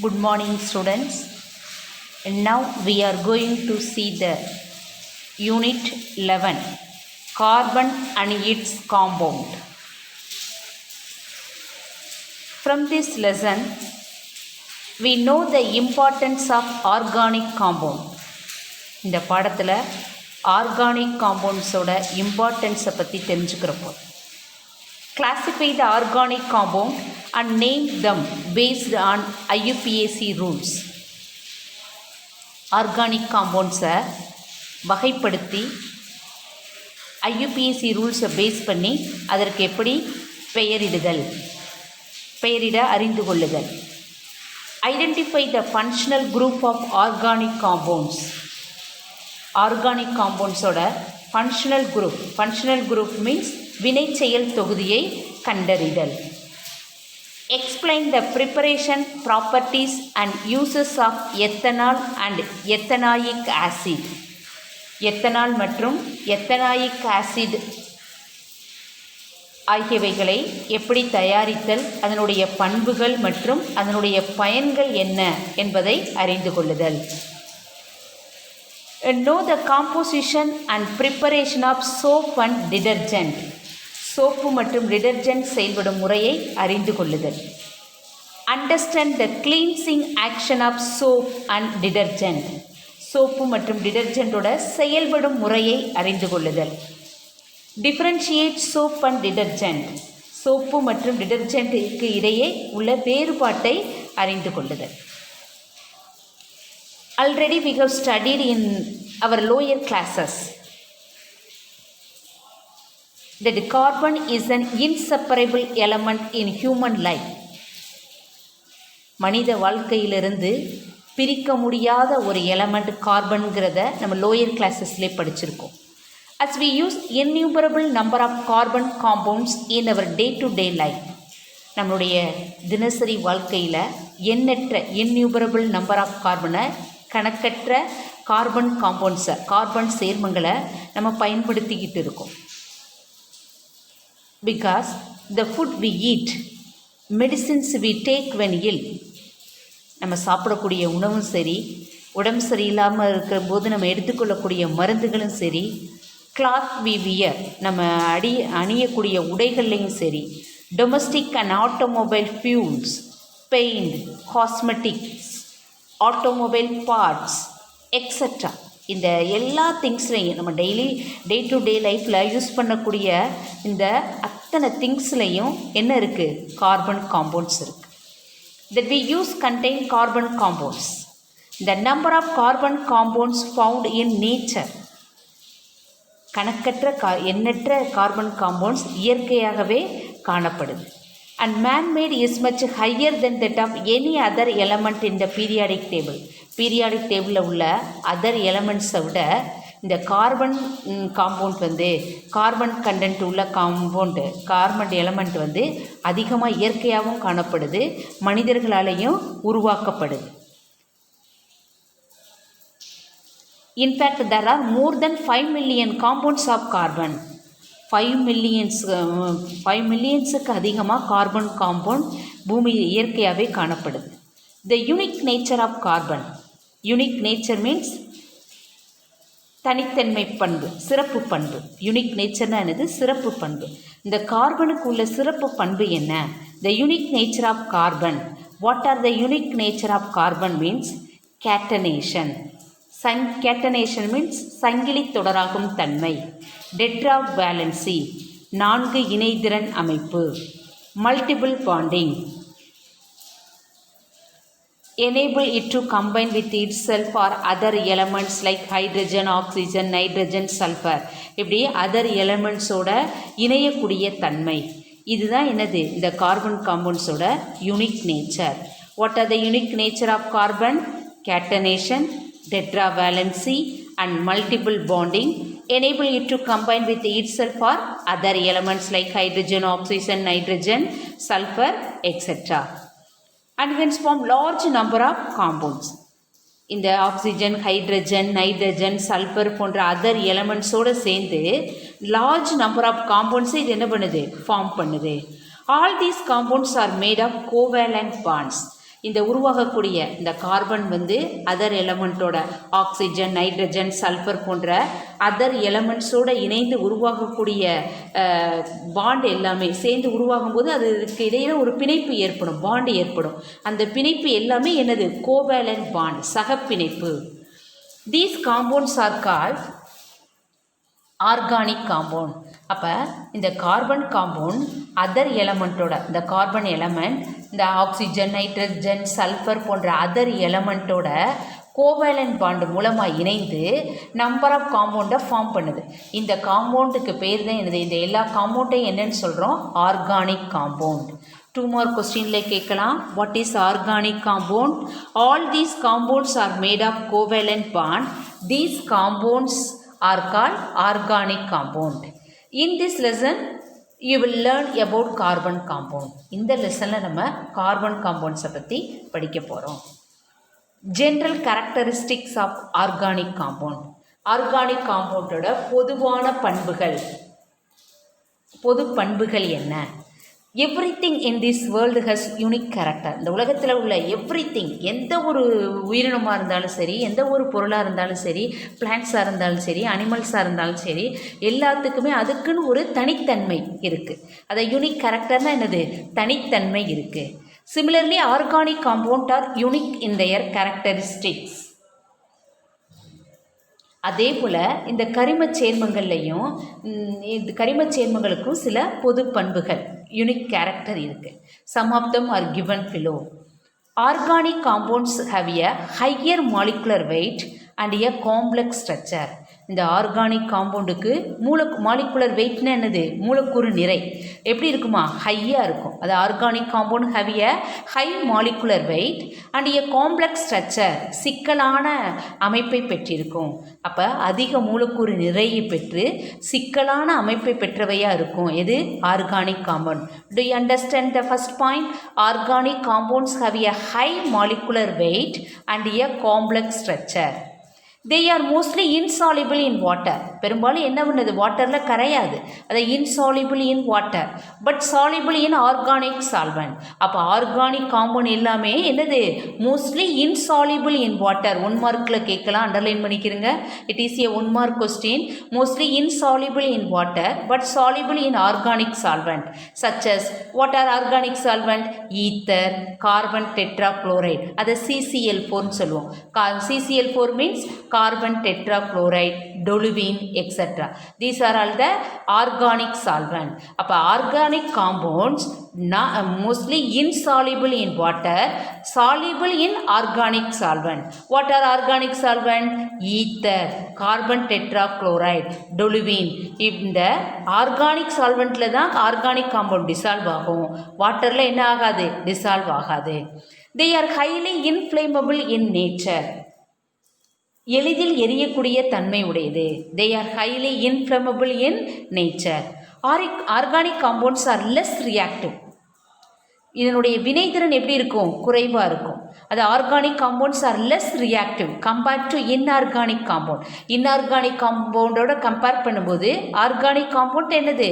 Good morning, students. And now we are going to see the Unit 11, Carbon and its Compound. From this lesson, we know the importance of organic compound. இந்த பாடத்தில் organic காம்பவுண்ட்ஸோட இம்பார்ட்டன்ஸை பற்றி தெரிஞ்சுக்கிறப்போ classify the organic compound and name them based on IUPAC rules. Organic காம்பவுண்ட்ஸை வகைப்படுத்தி IUPAC ரூல்ஸை base பண்ணி அதற்கு எப்படி பெயரிட அறிந்து கொள்ளுதல். Identify the functional group of organic compounds. Organic காம்பவுண்ட்ஸோட ஃபங்க்ஷனல் குரூப் மீன்ஸ் வினை செயல் தொகுதியை கண்டறிதல். Explain the preparation properties and uses of ethanol and ethanoic acid. Ethanol மற்றும் எத்தனாயிக் ஆசிட் ஆகியவைகளை எப்படி தயாரித்தல், அதனுடைய பண்புகள் மற்றும் அதனுடைய பயன்கள் என்ன என்பதை அறிந்து கொள்ளுதல். Know the composition and preparation of soap and detergent. Soap மற்றும் டிடர்ஜென்ட் செயல்படும் முறையை அறிந்து கொள்ளுதல். Understand the cleansing action of soap and detergent. Soap மற்றும் டிடர்ஜென்ட்டோட செயல்படும் முறையை அறிந்து கொள்ளுதல். Differentiate soap and detergent. Soap மற்றும் டிடர்ஜென்ட்டுக்கு இடையே உள்ள வேறுபாட்டை அறிந்து கொள்ளுதல். Already we have studied in our lower classes that carbon is an inseparable element in human life. மனித வாழ்க்கையிலிருந்து பிரிக்க முடியாத ஒரு எலமெண்ட் கார்பன்கிறத நம்ம லோயர் கிளாஸஸ்லேயே படிச்சிருக்கோம். As we use innumerable number of carbon compounds in our day-to-day life. நம்மளுடைய தினசரி வாழ்க்கையில் எண்ணற்ற innumerable number of கார்பனை, கணக்கற்ற கார்பன் காம்பவுண்ட்ஸை, கார்பன் சேர்மங்களை நம்ம பயன்படுத்திக்கிட்டு இருக்கோம். Because the food we eat, medicines we take when ill. நம்ம சாப்பிடக்கூடிய உணவும் சரி, உடம்பு சரியில்லாமல் இருக்கிற போது நம்ம எடுத்துக்கொள்ளக்கூடிய மருந்துகளும் சரி, கிளாத் we wear, நம்ம அணியக்கூடிய உடைகள்லையும் சரி, domestic and automobile fuels, paint, cosmetics, automobile parts extra, இந்த எல்லா திங்ஸ்லையும் நம்ம டே டு டே லைஃப்பில் யூஸ் பண்ணக்கூடிய இந்த அத்தனை திங்ஸ்லையும் என்ன இருக்குது? கார்பன் காம்பவுண்ட்ஸ் இருக்குது. that we use contain carbon compounds. The number of carbon compounds found in nature. கணக்கற்ற எண்ணற்ற கார்பன் காம்பவுண்ட்ஸ் இயற்கையாகவே காணப்படுது. And man-made is much higher than that of any other element in the periodic table. Periodic டேபிளில் உள்ள other எலமெண்ட்ஸை விட இந்த carbon compound carbon content உள்ள carbon element அதிகமாக இயற்கையாகவும் காணப்படுது, மனிதர்களாலேயும் உருவாக்கப்படுது. In fact there are more than 5 million compounds of carbon. 5 மில்லியன்ஸுக்கு அதிகமாக கார்பன் காம்பவுண்ட் பூமி இயற்கையாகவே காணப்படுது. The unique nature of carbon. Unique nature means தனித்தன்மை பண்பு, சிறப்பு பண்பு. யூனிக் நேச்சர்னா என்னது? சிறப்பு பண்பு. இந்த கார்பனுக்கு உள்ள சிறப்பு பண்பு என்ன? The unique nature of carbon. What are the unique nature of carbon means? Catenation. Catenation means சங்கிலி தொடராகும் தன்மை. டெட்ராவேலன்சி, 4 இணைதிறன் அமைப்பு. Multiple bonding, enable it to combine with itself or other elements like hydrogen, oxygen, nitrogen, sulfur. இப்படி other எலமெண்ட்ஸோட இணையக்கூடிய தன்மை. இதுதான் என்னது? இந்த கார்பன் காம்பவுண்ட்ஸோட unique nature. What are the unique nature of carbon? Catenation, tetravalency and multiple bonding. Enable it to combine with itself or other elements like hydrogen, oxygen, nitrogen, sulfur, etc. and hence form large number of compounds. இந்த oxygen, hydrogen, nitrogen, sulphur போன்ற other எலமெண்ட்ஸோடு சேர்ந்து large number of காம்பவுண்ட்ஸை இது என்ன பண்ணுது? Form பண்ணுது. All these compounds are made of covalent bonds. இந்த உருவாகக்கூடிய இந்த கார்பன் வந்து அதர் எலமெண்ட்டோட ஆக்சிஜன், நைட்ரஜன், சல்ஃபர் போன்ற அதர் எலமெண்ட்ஸோடு இணைந்து உருவாகக்கூடிய பாண்ட் எல்லாமே சேர்ந்து உருவாகும் போது அதுக்கு இடையில் ஒரு பிணைப்பு ஏற்படும், பாண்டு ஏற்படும். அந்த பிணைப்பு எல்லாமே என்னது? கோவேலண்ட் பாண்ட், சகப்பிணைப்பு. These compounds are called organic compound. அப்போ இந்த கார்பன் காம்பவுண்ட் அதர் எலமெண்ட்டோட, இந்த கார்பன் எலமெண்ட் இந்த ஆக்சிஜன், நைட்ரஜன், சல்ஃபர் போன்ற அதர் எலமெண்ட்டோட கோவேலண்ட் பாண்டு மூலமாக இணைந்து நம்பர் ஆஃப் காம்பவுண்டை ஃபார்ம் பண்ணுது. இந்த காம்பவுண்டுக்கு பேர் தான் என்னது? இந்த எல்லா காம்பவுண்டையும் என்னன்னு சொல்கிறோம்? Organic compound. 2 more கொஸ்டினில் கேட்கலாம். What is organic compound? All these compounds are made of covalent bond. These compounds are called organic compound. In this lesson you will learn about carbon compound. இந்த லெசனில் நம்ம கார்பன் காம்பவுண்ட்ஸை பற்றி படிக்க போகிறோம். General characteristics of organic compound. Organic காம்பவுண்டோட பொதுவான பண்புகள், பொது பண்புகள் என்ன? Everything in this world has unique character. இந்த உலகத்தில் உள்ள எவ்ரிதிங், எந்த ஒரு உயிரினமாக இருந்தாலும் சரி, எந்த ஒரு பொருளாக இருந்தாலும் சரி, பிளான்ட்ஸாக இருந்தாலும் சரி, அனிமல்ஸாக இருந்தாலும் சரி, எல்லாத்துக்குமே அதுக்குன்னு ஒரு தனித்தன்மை இருக்குது. அதை யூனிக் கேரக்டர்னால் என்னது? தனித்தன்மை இருக்குது. Similarly organic compound R unique in their characteristics. அதே போல் இந்த கரிமச் சேர்மங்கள்லையும் இந்த கரிமச் சேர்மங்களுக்கும் சில பொது பண்புகள், யூனிக் கேரக்டர் இருக்குது. Some of them are given below. Organic compounds have a higher molecular weight and a complex structure. இந்த ஆர்கானிக் காம்பவுண்டுக்கு மாலிகுலர் வெயிட்னா என்னது? மூலக்கூறு நிறை எப்படி இருக்குமா? ஹையாக இருக்கும். அது organic compound have a high molecular weight and a complex structure, சிக்கலான அமைப்பை பெற்றிருக்கும். அப்போ அதிக மூலக்கூறு நிறையை பெற்று சிக்கலான அமைப்பை பெற்றவையாக இருக்கும். எது? Organic compound. Do you understand the first point? Organic compounds have a high molecular weight and a complex structure. They are mostly insoluble in water. பெரும்பாலும் என்ன பண்ணுது? வாட்டரில் கரையாது. அதை insoluble in water but soluble in organic solvent. அப்போ organic compound எல்லாமே என்னது? Mostly insoluble in water. 1 மார்க்கில் கேட்கலாம், அண்டர்லைன் பண்ணிக்கிறங்க. It is a 1 mark question. Mostly insoluble in water but soluble in organic solvent such as what are organic solvent? Ether, carbon tetrachloride. அதை CCl4 சொல்லுவோம். CCl4 means carbon tetrachloride, toluene, etc. These are all the organic solvent. அப்போ organic compounds mostly insoluble in water, soluble in organic solvent. What are organic solvent? Ether, carbon tetrachloride, toluene. இந்த organic சால்வெண்ட்டில் தான் organic compound dissolve ஆகும். வாட்டரில் என்ன ஆகாது? Dissolve ஆகாது. They are highly inflammable in nature. எளிதில் எரியக்கூடிய தன்மை உடையது. They are highly inflammable in nature. Organic compounds are less reactive. இதனுடைய வினைத்திறன் எப்படி இருக்கும்? குறைவாக இருக்கும். அது organic compounds are less reactive compared to inorganic compound. Inorganic காம்பவுண்டோட கம்பேர் பண்ணும்போது ஆர்கானிக் காம்பவுண்ட் என்னது?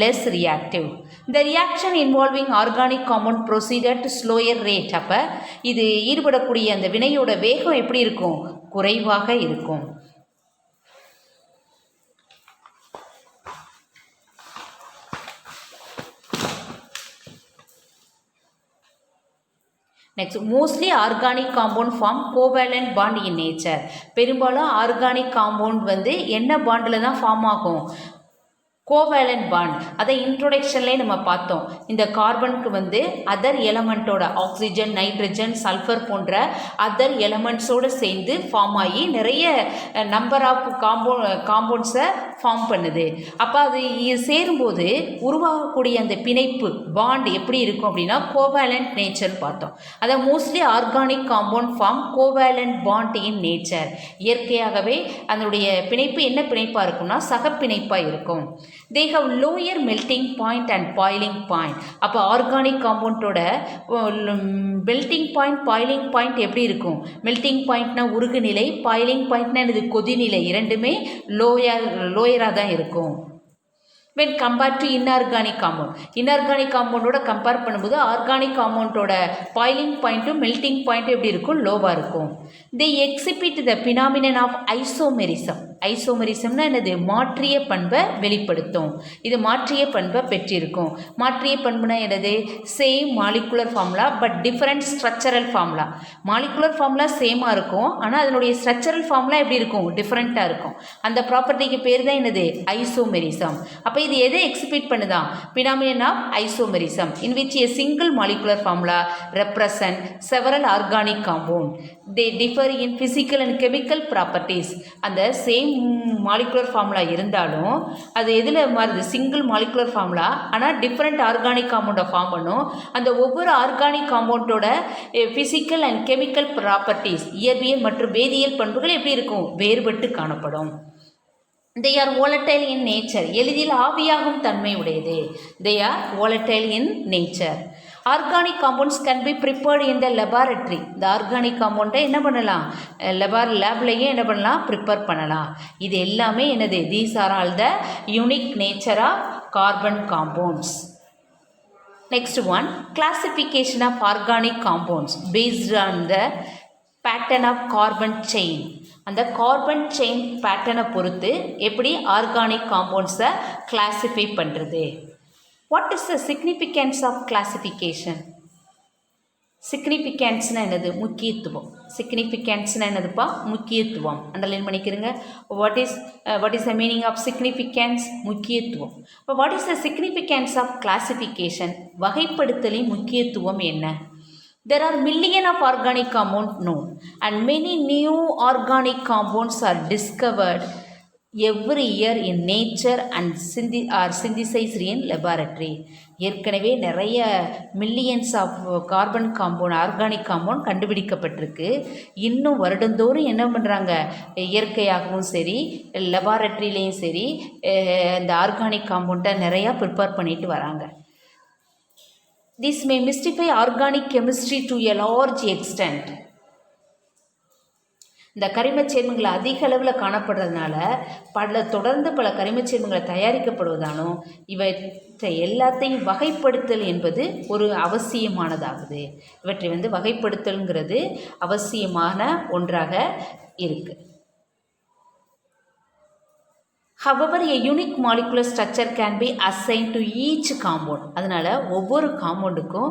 Less reactive. இந்த reaction involving organic compound proceeded to slower rate. அப்போ இது ஈடுபடக்கூடிய அந்த வினையோட வேகம் எப்படி இருக்கும்? குறைவாக இருக்கும். Next, mostly organic compound form covalent bond in nature. பெரும்பாலும் ஆர்கானிக் காம்பவுண்ட் வந்து என்ன பாண்டில் தான் ஃபார்ம் ஆகும்? Covalent bond. அதை இன்ட்ரோடக்ஷன்லேயே நம்ம பார்த்தோம். இந்த கார்பனுக்கு வந்து அதர் எலமெண்ட்டோட ஆக்சிஜன், நைட்ரஜன், சல்ஃபர் போன்ற அதர் எலமெண்ட்ஸோடு சேர்ந்து ஃபார்ம் ஆகி நிறைய நம்பர் ஆஃப் காம்பவுண்ட்ஸை ஃபார்ம் பண்ணுது. அப்போ அது சேரும்போது உருவாகக்கூடிய அந்த பிணைப்பு பாண்ட் எப்படி இருக்கும் அப்படின்னா கோவேலண்ட் நேச்சர்னு பார்த்தோம். அதை mostly organic compound form covalent bond in nature. இயற்கையாகவே அதனுடைய பிணைப்பு என்ன பிணைப்பாக இருக்கும்னா சகப்பிணைப்பாக இருக்கும். They have lower melting point and boiling point. அப்போ ஆர்கானிக் காம்பவுண்டோட மெல்டிங் பாயிண்ட், பாயிலிங் பாயிண்ட் எப்படி இருக்கும்? மெல்டிங் பாயிண்ட்னா உருகுநிலை, பாயிலிங் பாயிண்ட்னா இது கொதிநிலை. இரண்டுமே லோயராக தான் இருக்கும். when compared to inorganic compound. Inorganic compoundோட கம்பேர் பண்ணும்போது ஆர்கானிக் காம்பவுண்டோட பாயிலிங் பாயிண்ட்டும் மெல்டிங் பாயிண்ட்டும் எப்படி இருக்கும், லோவாக இருக்கும். they exhibit the phenomenon of isomerism. ஐசோமெரிசம்னா என்னது, மாற்றிய பண்பை வெளிப்படுத்தும். இது மாற்றிய பண்பை பெற்றிருக்கும். மாற்றிய பண்புனா என்னது, same molecular formula but different structural formula. Molecular formula சேமாக இருக்கும், ஆனால் அதனுடைய ஸ்ட்ரக்சரல் ஃபார்முலா எப்படி இருக்கும், டிஃப்ரெண்ட்டாக இருக்கும். அந்த ப்ராப்பர்ட்டிக்கு பேர் தான் என்னது, ஐசோமெரிசம். அப்போ இது எதை எக்ஸிபிட் பண்ணுதான், phenomenon of isomerism in which a single molecular formula represent several organic compound. they differ in physical and chemical properties. அந்த சேம் மாலிகுலர் ஃபார்முலா இருந்தாலும் அது எதில் மாறுது, சிங்கிள் மாலிகுலர் ஃபார்முலா, ஆனால் டிஃப்ரெண்ட் ஆர்கானிக் காம்பவுண்டை ஃபார்ம் பண்ணும். அந்த ஒவ்வொரு ஆர்கானிக் காம்பவுண்டோட ஃபிசிக்கல் அண்ட் கெமிக்கல் ப்ராப்பர்ட்டிஸ், இயற்பியல் மற்றும் வேதியியல் பண்புகள் எப்படி இருக்கும், வேறுபட்டு காணப்படும். they are volatile in nature. எளிதில் ஆவியாகும் தன்மை உடையது. they are volatile in nature. Organic compounds can be prepared in the laboratory. இந்த ஆர்கானிக் காம்பவுண்டை என்ன பண்ணலாம், லேப்லையும் என்ன பண்ணலாம், ப்ரிப்பேர் பண்ணலாம். இது எல்லாமே என்னது, these are all the unique nature of carbon compounds. Next one, classification of organic compounds based on the pattern of carbon chain. அந்த கார்பன் செயின் பேட்டர்னை பொறுத்து எப்படி ஆர்கானிக் காம்பவுண்ட்ஸை கிளாஸிஃபை பண்ணுறது. What is the significance of classification? சிக்னிஃபிகன்ஸ்னா என்னது, முக்கியத்துவம். சிக்னிஃபிகன்ஸ்னா என்னதுப்பா, முக்கியத்துவம். அண்டர்லைன் பண்ணிக்கிறங்க. What is the meaning of significance, முக்கியத்துவம். இப்போ what is the significance of classification, வகைப்படுத்தலின் முக்கியத்துவம் என்ன? There are millions of organic compounds known and many new organic compounds are discovered every year in nature and are synthesized in laboratory. ஏற்கனவே நிறைய millions of carbon compound, organic compound கண்டுபிடிக்கப்பட்டிருக்கு. இன்னும் வருடந்தோறும் என்ன பண்ணுறாங்க, இயற்கையாகவும் சரி லெபார்ட்ரிலையும் சரி இந்த ஆர்கானிக் காம்பவுண்டை நிறையா ப்ரிப்பேர் பண்ணிட்டு வராங்க. This may mystify organic chemistry to a large extent. இந்த கரிமச் சேர்மங்கள் அதிக அளவில் காணப்படுறதுனால தொடர்ந்து பல கரிமச் சேர்மங்களை தயாரிக்கப்படுவதாலும் இவற்றை எல்லாத்தையும் வகைப்படுத்தல் என்பது ஒரு அவசியமானதாகுது. இவற்றை வகைப்படுத்தல்ங்கிறது அவசியமான ஒன்றாக இருக்குது. However, a unique molecular structure can be assigned to each compound. அதனால் ஒவ்வொரு காம்பவுண்டுக்கும்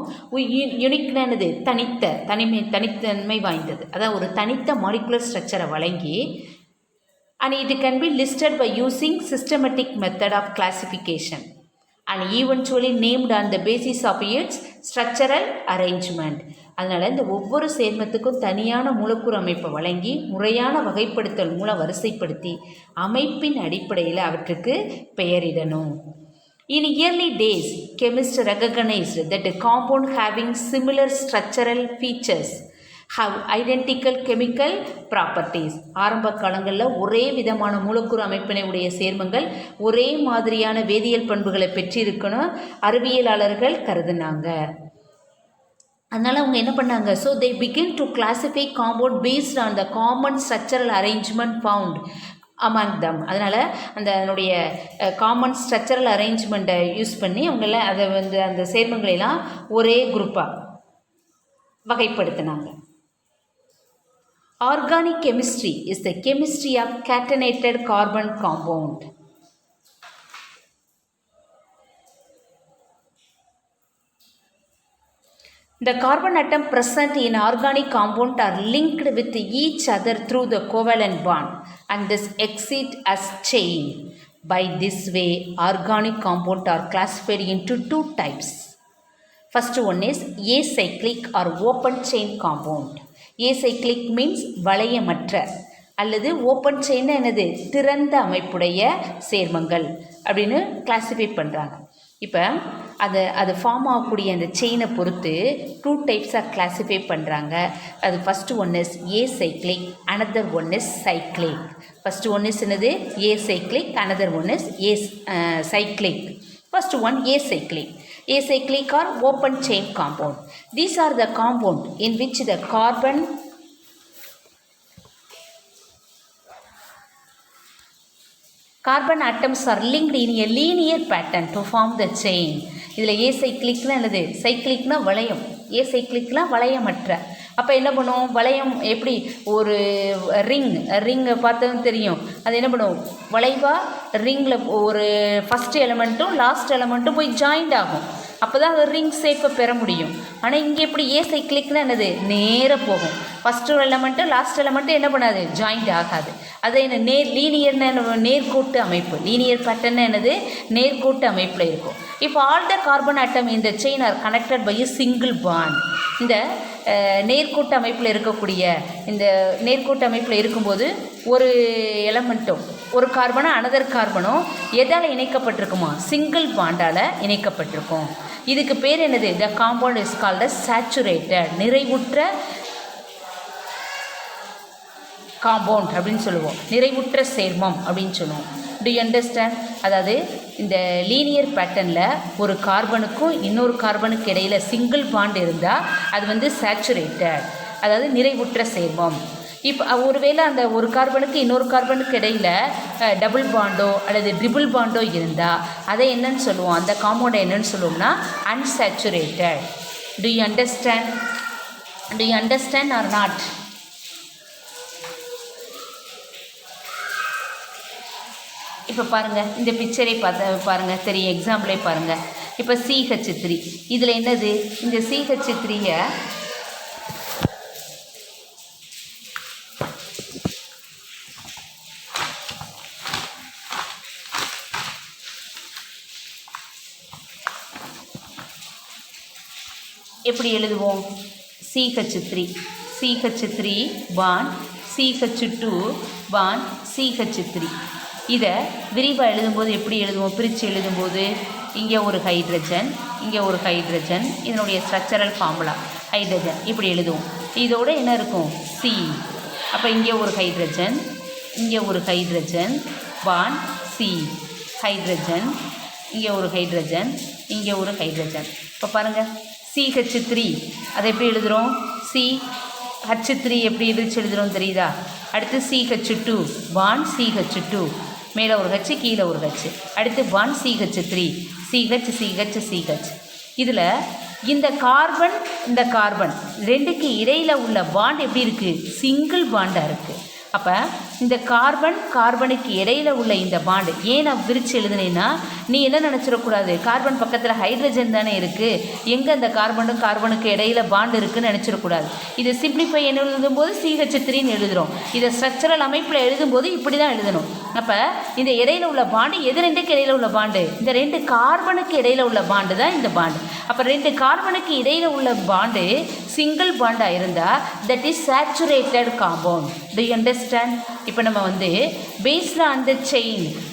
யூனிக்னானது தனித்தன்மை வாய்ந்தது. அதாவது ஒரு தனித்த மாலிகுலர் ஸ்ட்ரக்சரை வழங்கி and it can be listed by using systematic method of classification and eventually named on the basis of its structural arrangement. அதனால் இந்த ஒவ்வொரு சேர்மத்துக்கும் தனியான மூலக்கூறு அமைப்பை வழங்கி முறையான வகைப்படுத்தல் மூலம் வரிசைப்படுத்தி அமைப்பின் அடிப்படையில் அவற்றுக்கு பெயரிடணும். In early days, chemists recognized that a compound having similar structural features have identical chemical properties. ஆரம்ப காலங்களில் ஒரே விதமான மூலக்கூறு அமைப்பினை உடைய சேர்மங்கள் ஒரே மாதிரியான வேதியியல் பண்புகளை பெற்றிருக்கணும் அறிவியலாளர்கள் கருதுனாங்க. அதனால் அவங்க என்ன பண்ணாங்க, so they begin to classify compound paste on the common structural arrangement found among தம். அதனால் அதனுடைய காமன் ஸ்ட்ரக்சரல் அரேஞ்ச்மெண்ட்டை யூஸ் பண்ணி அவங்கள அதை அந்த சேர்மங்களெல்லாம் ஒரே குரூப்பாக வகைப்படுத்தினாங்க. Organic chemistry is the chemistry of catenated carbon compound. The carbon atom present in organic compound are linked with each other through the covalent bond and thus exist as chain. By this way, organic compounds are classified into two types. First one is acyclic or open chain compound. Acyclic means வளையமற்ற அல்லது open chain என்னது திறந்த அமைப்புடைய சேர்மங்கள் அப்படின்னு classify பண்ணுறாங்க. இப்போ அது form ஆகக்கூடிய அந்த செயினை பொறுத்து டூ டைப்ஸாக கிளாஸிஃபை பண்ணுறாங்க. அது first one is acyclic, another one is cyclic. First one is என்னது acyclic, another one is cyclic. First one, acyclic. Acyclic or open chain compound. These are the compound in which the carbon carbon atoms are linked in a linear pattern to form the chain. இதில் ஏ சைக்கிளிக்னா என்னது? சைக்கிளிக்னா வளையம், ஏ சைக்கிளிக்னா வளையமற்ற. அப்போ என்ன பண்ணும்? வளையம் எப்படி ஒரு ரிங்கை பார்த்ததும் தெரியும். அது என்ன பண்ணும்? வளைவாக ரிங்கில் ஒரு ஃபஸ்ட்டு எலமெண்ட்டும் லாஸ்ட் எலமெண்ட்டும் போய் ஜாயிண்ட் ஆகும். அப்போ தான் அது ரிங் ஷேப்பை பெற முடியும். ஆனால் இங்கே எப்படி ஏ சைக்கிளிக்னா என்னது? நேராக போகும். ஃபஸ்ட்டு எலமெண்ட்டு லாஸ்ட் எலமெண்ட்டு என்ன பண்ணாது? ஜாயிண்ட் ஆகாது. அது என்ன லீனியர்னு நேர்கோட்டு அமைப்பு. லீனியர் பேட்டர்ன் என்னது? நேர்கோட்டு அமைப்பில் இருக்கும். இப்போ ஆல் த கார்பன் ஆட்டம் இந்த chain are connected by a single bond. இந்த நேர்கோட்டு அமைப்பில் இருக்கக்கூடிய இந்த நேர்கோட்டு அமைப்பில் இருக்கும்போது ஒரு எலமெண்ட்டும் ஒரு கார்பனும் அனதர் கார்பனும் எதால் இணைக்கப்பட்டிருக்குமா? சிங்கிள் பாண்டால் இணைக்கப்பட்டிருக்கும். இதுக்கு பேர் என்னது? த காம்பவுண்ட் இஸ் கால்ட் சேச்சுரேட்டட், நிறைவுற்ற காம்பவுண்ட் அப்படின்னு சொல்லுவோம். நிறைவுற்ற சேர்மம் அப்படின்னு சொல்லுவோம். To you understand? அதாவது இந்த லீனியர் பேட்டர்னில் ஒரு கார்பனுக்கும் இன்னொரு கார்பனுக்கு இடையில் சிங்கிள் பாண்ட் இருந்தால் அது வந்து சேச்சுரேட்டட், அதாவது நிறைவுற்ற சேர்மம். இப்போ ஒருவேளை அந்த ஒரு கார்பனுக்கு இன்னொரு கார்பனுக்கு இடையில் டபுள் பாண்டோ அல்லது ட்ரிபிள் பாண்டோ இருந்தால் அதை என்னன்னு சொல்லுவோம்? அந்த காம்பவுண்டை என்னன்னு சொல்லுவோம்னா unsaturated. Do you understand? Do you understand or not? இப்போ பாருங்கள், இந்த பிக்சரை பாருங்கள், தெரியும், எக்ஸாம்பிளே பாருங்கள். இப்போ CH3 இதில் என்னது? இந்த CH3-ஐ எப்படி எழுதுவோம்? CH3 bond CH2 bond CH3. இதை விரிவாக எழுதும்போது எப்படி எழுதுவோம்? பிரித்து எழுதும்போது இங்கே ஒரு ஹைட்ரஜன், இங்கே ஒரு ஹைட்ரஜன், இதனுடைய ஸ்ட்ரக்சரல் ஃபார்முலா ஹைட்ரஜன் இப்படி எழுதுவோம். இதோட என்ன இருக்கும்? C. அப்போ இங்கே ஒரு ஹைட்ரஜன், இங்கே ஒரு ஹைட்ரஜன் பாண்ட் C, ஹைட்ரஜன், இங்கே ஒரு ஹைட்ரஜன், இங்கே ஒரு ஹைட்ரஜன். இப்போ பாருங்கள், CH3 அதை எப்படி எழுதுகிறோம்? CH3 எப்படி விரிச்சு எழுதுகிறோம் தெரியுதா? அடுத்து CH2 பாண்ட் CH2, மேலே ஒரு ஹச் கீழே ஒரு ஹச், அடுத்து பாண்ட் CH3 CH. இதில் இந்த கார்பன் ரெண்டுக்கு இடையில் உள்ள பாண்ட் எப்படி இருக்குது? சிங்கிள் பாண்டாக இருக்குது. அப்போ இந்த கார்பனுக்கு இடையில் உள்ள இந்த பாண்டு ஏன் நான் விரித்து எழுதுனேன்னா, நீ என்ன நினச்சிடக்கூடாது, கார்பன் பக்கத்தில் ஹைட்ரஜன் தானே இருக்குது, எங்கே அந்த கார்பனுக்கு இடையில் பாண்டு இருக்குதுன்னு நினச்சிடக்கூடாது. இதை சிம்பிளிஃபை என்ன எழுதும்போது CH3ன்னு எழுதுகிறோம். இதை ஸ்ட்ரக்சரல் அமைப்பில் எழுதும்போது இப்படி தான் எழுதணும். அப்போ இந்த இடையில் உள்ள பாண்டு எது? ரெண்டுக்கு இடையில் உள்ள பாண்டு, இந்த ரெண்டு கார்பனுக்கு இடையில் உள்ள பாண்டு தான் இந்த பாண்டு. அப்போ ரெண்டு கார்பனுக்கு இடையில் உள்ள பாண்டு சிங்கிள் பாண்டாக இருந்தால் that is saturated compound. Do you understand? இப்போ நம்ம வந்து பேஸ்டு ஆன் த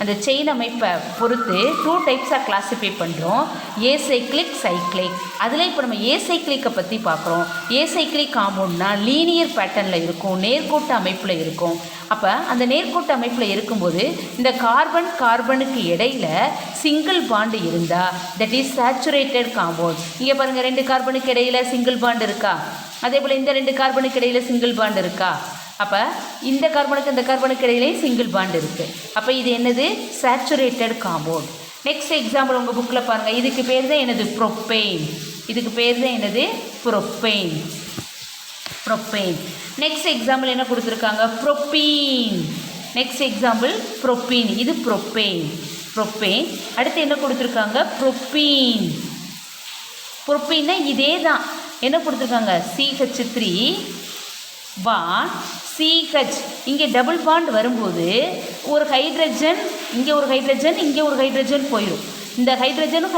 அந்த செயின் அமைப்பை பொறுத்து 2 டைப்ஸாக கிளாஸிஃபை பண்ணுறோம். ஏசைக்ளிக், சைக்ளிக். அதில் இப்போ நம்ம ஏசைக்ளிக்கை பற்றி பார்க்குறோம். ஏசைக்ளிக் காம்பவுண்ட்னா லீனியர் பேட்டர்னில் இருக்கும், நேர்கோட்டு அமைப்பில் இருக்கும். அப்போ அந்த நேர்கோட்டு அமைப்பில் இருக்கும்போது இந்த கார்பனுக்கு இடையில் சிங்கிள் பாண்டு இருந்தால் தட் இஸ் சேச்சுரேட்டட் காம்பவுண்ட். இங்கே பாருங்கள், 2 கார்பனுக்கு இடையில் சிங்கிள் பாண்டு இருக்கா? அதே போல் இந்த 2 கார்பனுக்கு இடையில் சிங்கிள் பாண்டு இருக்கா? அப்போ இந்த கார்பனுக்கு இடையிலேயும் சிங்கிள் பாண்ட் இருக்குது. அப்போ இது என்னது? Saturated compound. நெக்ஸ்ட் எக்ஸாம்பிள் உங்கள் புக்கில் பாருங்கள். இதுக்கு பேர் தான் என்னது? ப்ரோப்பெயின். இதுக்கு பேர் தான் என்னது? ப்ரோப்பெயின். நெக்ஸ்ட் எக்ஸாம்பிள் என்ன கொடுத்துருக்காங்க? ப்ரோப்பீன். Next example propene. இது ப்ரோப்பெயின். அடுத்து என்ன கொடுத்துருக்காங்க? ப்ரோப்பீன்னா இதே தான். என்ன கொடுத்துருக்காங்க? CH3 bond CH. இங்கே டபுள் பாண்ட் வரும்போது ஒரு ஹைட்ரஜன், இங்கே ஒரு ஹைட்ரஜன், இங்கே ஒரு ஹைட்ரஜன் போயிடும். இந்த ஹைட்ரஜனும்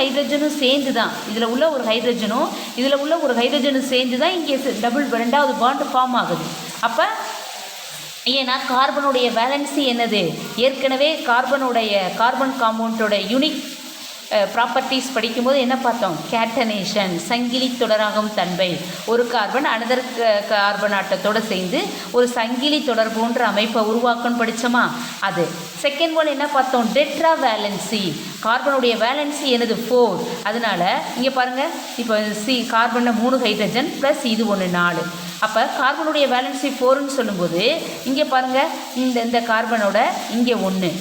சேர்ந்து தான், இதில் உள்ள ஒரு ஹைட்ரஜனும் இதில் உள்ள ஒரு ஹைட்ரஜனும் சேர்ந்து தான் இங்கே ரெண்டாவது பாண்ட் ஃபார்ம் ஆகுது. அப்போ ஏன்னா கார்பனுடைய வேலன்சி என்னது? ஏற்கனவே கார்பன் காம்பவுண்டோட யூனிக் ப்ராப்பர்ட்டிஸ் படிக்கும்போது என்ன பார்த்தோம்? கேட்டனேஷன், சங்கிலி தொடராகும் தன்மை. ஒரு கார்பன் அனதர் கார்பன் ஆட்டத்தோடு சேர்ந்து ஒரு சங்கிலி தொடர் போன்ற அமைப்பை உருவாக்கணும்னு படித்தோமா? அது. செகண்ட் ஒன் என்ன பார்த்தோம்? Tetra valency. கார்பனுடைய வேலன்சி என்னது? 4. அதனால் இங்கே பாருங்கள், இப்போ கார்பனில் 3 ஹைட்ரஜன் ப்ளஸ் இது 1 4. அப்போ கார்பனுடைய வேலன்சி 4ன்னு சொல்லும்போது இங்கே பாருங்கள், இந்த கார்பனோட இங்கே 1,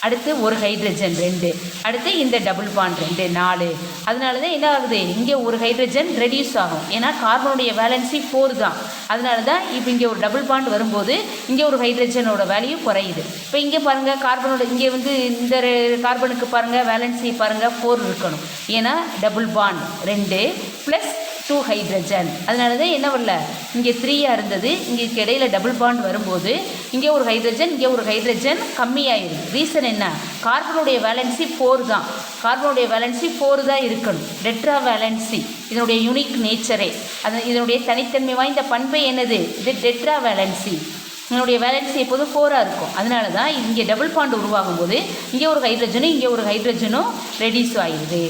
அடுத்து ஒரு ஹைட்ரஜன் 2, அடுத்து இந்த டபுள் பாண்ட் 2 4. அதனால தான் என்ன ஆகுது, இங்கே ஒரு ஹைட்ரஜன் ரெடியூஸ் ஆகும். ஏன்னா கார்பனுடைய வேலன்சி 4 தான். அதனால தான் இப்போ இங்கே ஒரு டபுள் பாண்ட் வரும்போது இங்கே ஒரு ஹைட்ரஜனோட வேல்யூ குறையுது. இப்போ இங்கே பாருங்கள், கார்பனோட இங்கே வந்து இந்த கார்பனுக்கு பாருங்கள் வேலன்சி பாருங்கள் 4 இருக்கணும். ஏன்னா டபுள் பாண்ட் 2 ப்ளஸ் 2 ஹைட்ரஜன். அதனால தான் என்ன வரல, இங்கே 3 இருந்தது, இங்கே இடையில டபுள் பாண்ட் வரும்போது இங்கே ஒரு ஹைட்ரஜன் இங்கே ஒரு ஹைட்ரஜன் கம்மியாயிருக்கு. ரீசன் என்ன, கார்பனுடைய வேலன்சி 4 தான். கார்பனுடைய வேலன்சி 4 தான் இருக்கணும். டெட்ரா வேலன்சி இதனுடைய யூனிக் நேச்சரே, இதனுடைய தனித்தன்மை வாய்ந்த பண்பை என்னது, இது டெட்ரா வேலன்சி. இதனுடைய வேலன்சி எப்போதும் 4 இருக்கும். அதனால தான் இங்கே டபுள் பாண்ட் உருவாகும் போது இங்கே ஒரு ஹைட்ரஜனும் இங்கே ஒரு ஹைட்ரஜனும் ரெடியூஸ் ஆகிடுது.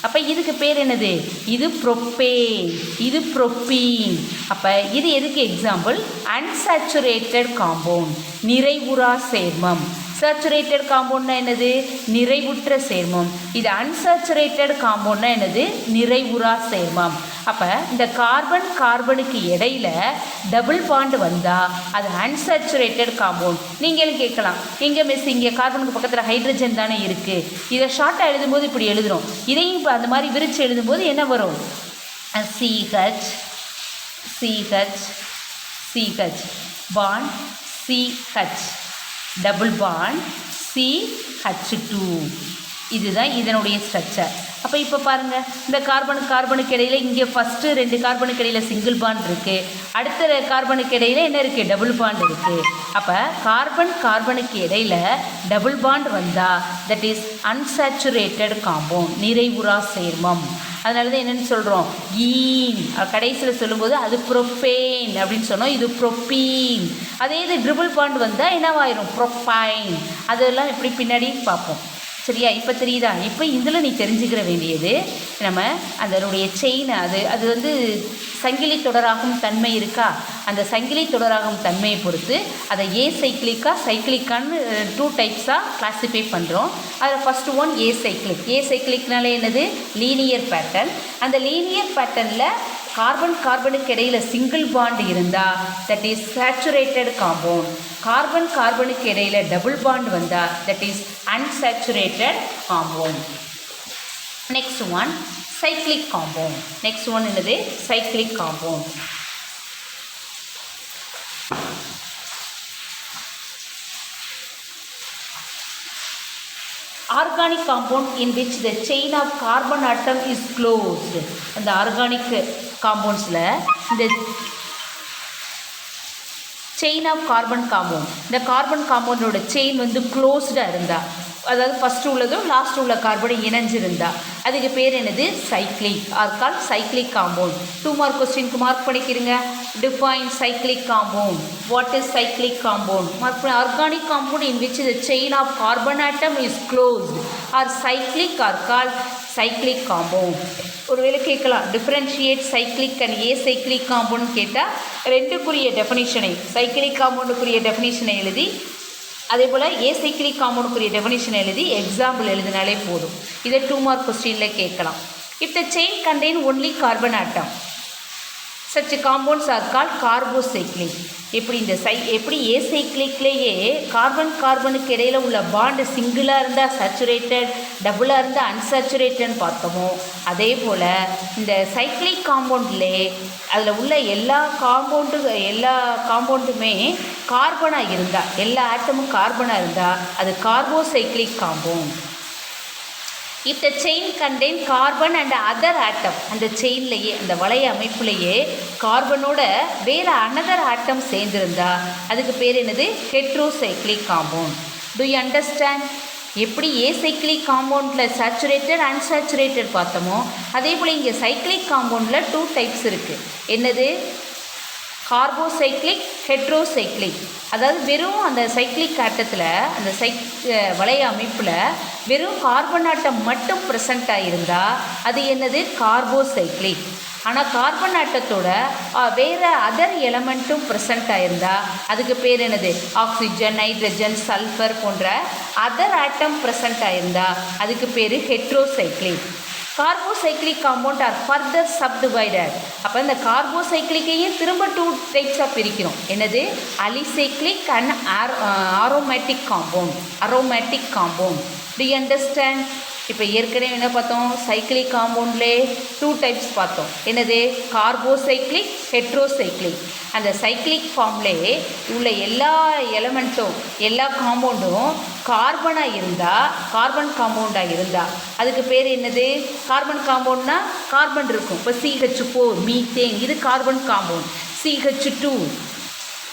அப்போ இதுக்கு பேர் என்னது, இது ப்ரொப்பேன், இது ப்ரொப்பீன். அப்போ இது எதுக்கு எக்ஸாம்பிள், அன்சாச்சுரேட்டட் காம்பவுண்ட், நிறைவுறா சேர்மம். சேச்சுரேட்டட் காம்பவுண்ட்னா என்னது, நிறைவுற்ற சேர்மம். இது அன்சாச்சுரேட்டட் காம்பவுண்ட்னா என்னது, நிறைவுறா சேர்மம். அப்போ இந்த கார்பனுக்கு இடையில டபுள் பாண்ட் வந்தால் அது அன்சாச்சுரேட்டட் காம்பவுண்ட். நீங்கள் கேட்கலாம், எங்கே மிஸ் இங்கே கார்பனுக்கு பக்கத்தில் ஹைட்ரஜன் தானே இருக்குது, இதை ஷார்ட்டாக எழுதும்போது இப்படி எழுதுகிறோம். இதையும் இப்போ அந்த மாதிரி விரித்து எழுதும்போது என்ன வரும், CH CH CH bond CH double bond CH2. இதுதான் இதனுடைய ஸ்ட்ரக்சர். அப்போ இப்போ பாருங்கள், இந்த கார்பனுக்கு இடையில் இங்கே ஃபஸ்ட்டு 2 கார்பனுக்கு இடையில் சிங்கிள் பாண்ட் இருக்குது, அடுத்த கார்பனுக்கு இடையில் என்ன இருக்குது, டபுள் பாண்ட் இருக்குது. அப்போ கார்பனுக்கு இடையில் டபுள் பாண்ட் வந்தால் தட் இஸ் அன்சாச்சுரேட்டட் காம்பவுண்ட், நிறைவுறா சேர்மம். அதனால தான் என்னென்னு சொல்கிறோம், ஈன் கடைசியில் சொல்லும்போது அது ப்ரொப்பேன் அப்படின்னு சொன்னோம், இது ப்ரொப்பீன். அதே இது ட்ரிபிள் பாண்ட் வந்தால் என்னவாயிரும், ப்ரொப்பைன். அதெல்லாம் எப்படி பின்னாடி பார்ப்போம். சரியா, இப்போ தெரியுதா. இப்போ இதில் நீ தெரிஞ்சுக்கிற வேண்டியது, நம்ம அதனுடைய செயின் அது வந்து சங்கிலி தொடராகும் தன்மை இருக்கா, அந்த சங்கிலி தொடராகும் தன்மையை பொறுத்து அதை சைக்கிளிக்கான்னு 2 டைப்ஸாக கிளாஸிஃபை பண்ணுறோம். அதில் ஃபஸ்ட்டு ஒன் ஏசைக்கிளிக்னாலே என்னது, லீனியர் பேட்டர்ன். அந்த லீனியர் பேட்டர்னில் கார்பனுக்கு இடையில் சிங்கிள் பாண்ட் இருந்தால் தட் இஸ் சேச்சுரேட்டட் காம்பவுண்ட். கார்பனுக்கு இடையில் டபுள் பாண்ட் வந்தால் that is unsaturated compound. Next one cyclic compound. Next one என்னது, cyclic compound. Organic compound in which the chain of carbon atom is closed. அந்த organic காம்பவுண்ட்ஸில் இந்த chain of carbon compound, இந்த carbon காம்பவுண்டோட chain வந்து க்ளோஸ்டாக இருந்தால், அதாவது first உள்ளதும் last உள்ள கார்பனும் இணைஞ்சிருந்தா அதுக்கு பேர் என்னது, cyclic or call cyclic compound. 2 mark கொஸ்டினுக்கு மார்க் பண்ணிக்கிறீங்க. Define cyclic compound. What is cyclic compound? Mark பண்ணி, organic compound in which the chain of carbon atom is closed or cyclic or call cyclic compound. ஒருவேளை கேட்கலாம், differentiate cyclic and acyclic compound கேட்டால் ரெண்டுக்குரிய டெஃபினிஷனை, cyclic காம்பவுண்டுக்குரிய டெஃபினிஷனை எழுதி அதே போல் ஏசைக்ளிக் காம்பவுண்டுக்குரிய definition எழுதி example எழுதினாலே போதும். இதை 2 மார்க் கொஸ்டினில் கேட்கலாம். If the chain contain only carbon atom such compounds are called carbocyclic. எப்படி ஏசைக்ளிக்லேயே கார்பனுக்கு இடையில் உள்ள பாண்டு சிங்கிளாக இருந்தால் சேச்சுரேட்டட், டபுளாக இருந்தால் அன்சாச்சுரேட்டட்னு பார்த்தோமோ, அதே போல் இந்த சைக்ளிக் காம்பவுண்ட்லே அதில் உள்ள எல்லா காம்பவுண்டுமே கார்பனாக இருந்தால், எல்லா ஆட்டமும் கார்பனாக இருந்தால் அது carbocyclic compound. If the chain contain carbon and other atom, அந்த செயின்லேயே அந்த வளைய அமைப்புலேயே கார்பனோட வேறு another atom சேர்ந்திருந்தா அதுக்கு பேர் என்னது, heterocyclic compound. Do you understand? எப்படி ஏசைக்ளிக் காம்பவுண்டில் சேச்சுரேட்டட் அன்சாச்சுரேட்டட் பார்த்தோமோ அதே போல் இங்கே சைக்ளிக் காம்பவுண்டில் 2 டைப்ஸ் இருக்குது. என்னது, கார்போசைக்ளிக், ஹெட்ரோசைக்ளிக். அதாவது வெறும் அந்த சைக்ளிக் ஆட்டத்தில் அந்த வளைய அமைப்பில் வெறும் கார்பன் ஆட்டம் மட்டும் ப்ரெசண்ட் ஆகியிருந்தால் அது என்னது, கார்போசைக்ளிக். ஆனால் கார்பன் ஆட்டத்தோட வேறு அதர் எலமெண்ட்டும் ப்ரெசண்ட் ஆகியிருந்தால் அதுக்கு பேர் என்னது, ஆக்சிஜன், நைட்ரஜன், சல்ஃபர் போன்ற அதர் ஆட்டம் ப்ரெசண்ட் ஆகியிருந்தால் அதுக்கு பேர் heterocyclic. Carbocyclic compound are further subdivided. அப்போ இந்த கார்போசைக்ளிக்கையும் திரும்ப 2 டைப்ஸாக பிரிக்கிறோம். என்னது? Alicyclic and aromatic compound. Do you understand? இப்போ ஏற்கனவே என்ன பார்த்தோம்? சைக்கிளிக் காம்பவுண்ட்லேயே 2 டைப்ஸ் பார்த்தோம். என்னது? Carbocyclic, heterocyclic. அந்த சைக்கிளிக் ஃபார்ம்லேயே உள்ள எல்லா எலமெண்ட்டும் எல்லா காம்பவுண்டும் கார்பனாக இருந்தால், கார்பன் காம்பவுண்டாக இருந்தால் அதுக்கு பேர் என்னது? கார்பன் காம்பவுண்ட்னா கார்பன் இருக்கும். இப்போ CH4 மீத்தேன், இது கார்பன் காம்பவுண்ட். CH2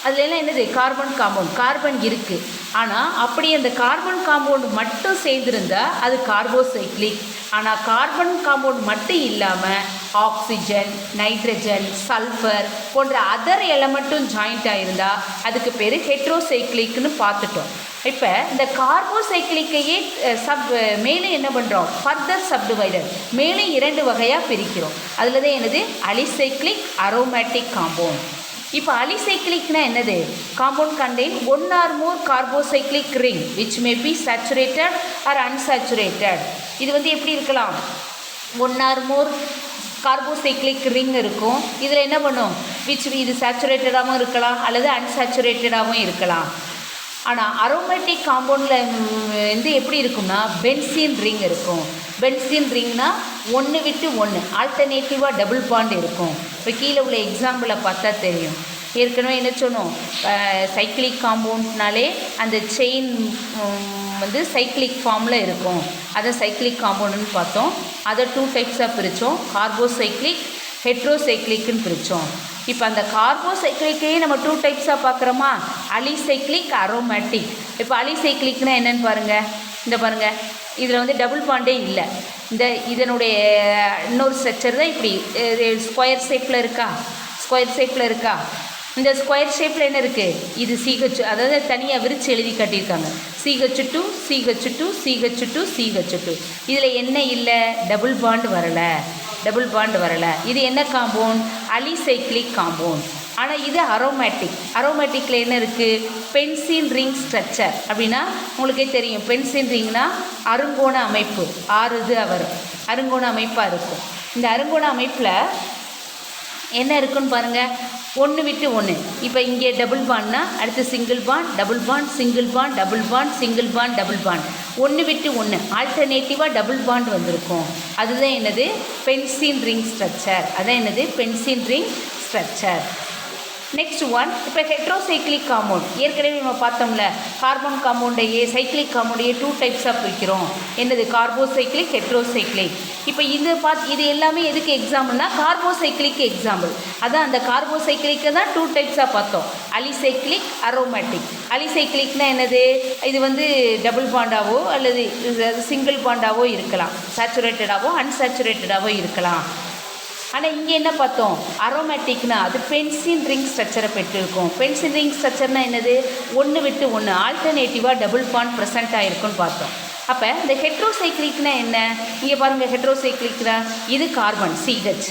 அதுலலாம் என்னது? Carbon compound. கார்பன் இருக்குது. ஆனால் அப்படி அந்த கார்பன் காம்பவுண்ட் மட்டும் சேர்ந்துருந்தால் அது கார்போசைக்ளிக். ஆனால் கார்பன் காம்பவுண்ட் மட்டும் இல்லாமல் ஆக்சிஜன், நைட்ரஜன், சல்ஃபர் போன்ற அதர் எலமெண்ட்டும் ஜாயிண்ட் ஆகிருந்தால் அதுக்கு பேர் ஹெட்ரோசைக்ளிக்னு பார்த்துட்டோம். இப்போ இந்த கார்போசைக்ளிக்கையே மேலே என்ன பண்ணுறோம்? ஃபர்தர் சப்டிவைடர், மேலே 2 வகையாக பிரிக்கிறோம். அதில் தான் என்னது? Alicyclic, aromatic compound. இப்போ அலிசைக்ளிக்னா என்னது? Compound contain 1 or more carbocyclic ring which may be saturated or unsaturated. இது வந்து எப்படி இருக்கலாம்? 1 or more கார்போசைக்ளிக் ரிங் இருக்கும். இதில் என்ன பண்ணும்? இது சேச்சுரேட்டடாகவும் இருக்கலாம் அல்லது அன்சேச்சுரேட்டடாகவும் இருக்கலாம். ஆனால் அரோமேட்டிக் காம்பவுண்டில் வந்து எப்படி இருக்கும்னா பென்சீன் ரிங் இருக்கும். பென்சீன் ரிங்னா 1 விட்டு 1 ஆல்டர்னேட்டிவாக டபுள் பாண்ட் இருக்கும். இப்போ கீழே உள்ள எக்ஸாம்பிளை பார்த்தா தெரியும். ஏற்கனவே என்ன சொன்னோம்? சைக்கிளிக் காம்பவுண்ட்னாலே அந்த செயின் வந்து சைக்கிளிக் ஃபார்மில் இருக்கும். அதை சைக்கிளிக் காம்பவுண்டுன்னு பார்த்தோம். அதை 2 டைப்ஸாக பிரித்தோம். கார்போசைக்ளிக், ஹெட்ரோசைக்ளிக்னு பிரித்தோம். இப்போ அந்த கார்போசைக்ளிக்கையே நம்ம 2 டைப்ஸாக பார்க்குறோமா? Alicyclic, aromatic. இப்போ அலிசைக்ளிக்னால் என்னென்னு பாருங்கள். இந்த பாருங்கள், இதில் வந்து டபுள் பாண்டே இல்லை. இதனுடைய இன்னொரு ஸ்ட்ரக்சர் தான் இப்படி ஸ்கொயர் ஷேப்பில் இருக்கா? இந்த ஸ்கொயர் ஷேப்பில் என்ன இருக்குது? இது CH, அதாவது தனியாக விரித்து எழுதி காட்டியிருக்காங்க. CH2, CH2, CH2, CH2. இதில் என்ன இல்லை? டபுள் பாண்ட் வரலை. இது என்ன காம்பவுண்ட்? Alicyclic compound. ஆனால் இது அரோமேட்டிக்கில் என்ன இருக்குது? Benzene ring structure. அப்படின்னா உங்களுக்கே தெரியும், பென்சீன் ரிங்னா அருங்கோண அமைப்பு. 6 இது வரும். அருங்கோண அமைப்பாக இருக்கும். இந்த அருங்கோண அமைப்பில் என்ன இருக்குன்னு பாருங்கள். 1 விட்டு 1. இப்போ இங்கே டபுள் பாண்ட்னா அடுத்து single bond, double bond, single bond, double bond, single bond, double bond. 1 விட்டு 1 ஆல்டர்னேட்டிவாக டபுள் பாண்ட் வந்திருக்கும். அதுதான் என்னது? Benzene ring structure. அதான் என்னது? Benzene ring structure. Next one, இப்போ ஹெட்ரோசைக்ளிக் காம்பவுண்ட். ஏற்கனவே நம்ம பார்த்தோம்ல, கார்பன் காம்பவுண்டையே சைக்ளிக் காம்பவுண்டையே 2 டைப்ஸாக பிரிக்கிறோம். என்னது? Carbocyclic, heterocyclic. இப்போ இது எல்லாமே எதுக்கு எக்ஸாம்பிள்னா கார்போசைக்ளிக் எக்ஸாம்பிள். அதான் அந்த கார்போசைக்ளிக்கை தான் 2 டைப்ஸாக பார்த்தோம். Alicyclic, aromatic. அலிசைக்ளிக்னா என்னது? இது வந்து டபுள் பாண்டாவோ அல்லது சிங்கிள் பாண்டாவோ இருக்கலாம். சேச்சுரேட்டடாவோ அன்சேச்சுரேட்டடாவோ இருக்கலாம். ஆனால் இங்கே என்ன பார்த்தோம்? அரோமேட்டிக்னா அது பென்சீன் ரிங் ஸ்ட்ரக்சரை பெற்றிருக்கும். பென்சீன் ரிங் ஸ்ட்ரக்சர்னால் என்னது? 1 விட்டு 1 ஆல்டர்னேட்டிவாக டபுள் பாண்ட் ப்ரெசென்ட் ஆகிருக்குன்னு பார்த்தோம். அப்போ இந்த ஹெட்ரோசைக்ளிக்னா என்ன? இங்கே பாருங்கள், ஹெட்ரோசைக்ளிக்னா இது கார்பன் CH,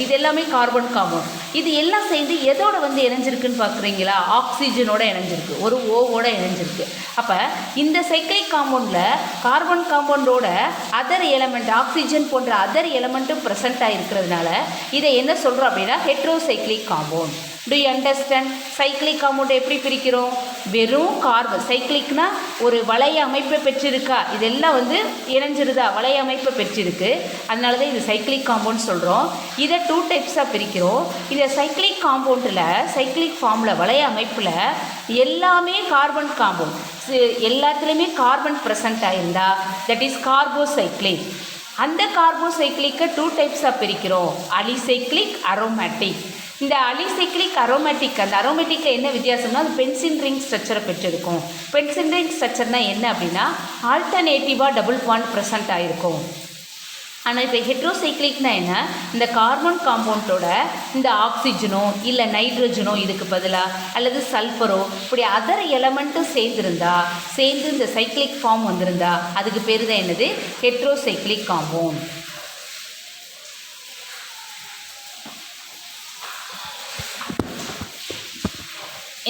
இது எல்லாமே கார்பன் காம்பவுண்ட். இது எல்லாம் சேர்ந்து எதோட வந்து இணைஞ்சிருக்குன்னு பார்க்குறீங்களா? ஆக்சிஜனோட இணைஞ்சிருக்கு, ஒரு ஓவோட இணைஞ்சிருக்கு. அப்போ இந்த சைக்ளிக் காம்பவுண்டில் கார்பன் காம்பவுண்டோட அதர் எலமெண்ட், ஆக்சிஜன் போன்ற அதர் எலமெண்ட்டும் ப்ரெசென்ட் ஆகிருக்கிறதுனால இதை என்ன சொல்கிறோம் அப்படின்னா heterocyclic compound. Do you understand? Cyclic compound எப்படி பிரிக்கிறோம்? வெறும் கார்பன். சைக்ளிக்னா ஒரு வளைய அமைப்பை பெற்றிருக்கா? இதெல்லாம் வந்து இணைஞ்சிருதா? வளைய அமைப்பை பெற்றிருக்கு. அதனால தான் இது சைக்ளிக் காம்பவுண்ட் சொல்கிறோம். இதை 2 டைப்ஸாக பிரிக்கிறோம். இந்த சைக்ளிக் காம்பவுண்டில், சைக்ளிக் ஃபார்மில், வளைய அமைப்பில் எல்லாமே கார்பன் காம்பவுண்ட், எல்லாத்துலேயுமே carbon present ஆகிருந்தா that is carbocyclic. அந்த கார்போசைக்ளிக்கை 2 டைப்ஸாக பிரிக்கிறோம். Alicyclic, aromatic. இந்த அலிசைக்ளிக், அரோமேட்டிக், அந்த அரோமேட்டிக்கில் என்ன வித்தியாசம்னா அது பென்சீன் ரிங் ஸ்ட்ரக்சரை பெற்றிருக்கும். பென்சீன் ரிங் ஸ்ட்ரக்சர்னால் என்ன அப்படின்னா ஆல்டர்னேட்டிவாக டபுள் பாண்ட் ப்ரெசென்ட் ஆகிருக்கும். ஆனால் இப்போ ஹெட்ரோசைக்ளிக்னா என்ன? இந்த கார்பன் காம்பவுண்டோட இந்த ஆக்சிஜனோ இல்லை நைட்ரஜனோ இதுக்கு பதிலாக அல்லது சல்ஃபரோ இப்படி அதர் எலமெண்ட்டும் சேர்ந்து இந்த சைக்ளிக் ஃபார்ம் வந்திருந்தா அதுக்கு பேர் தான் என்னது? Heterocyclic compound.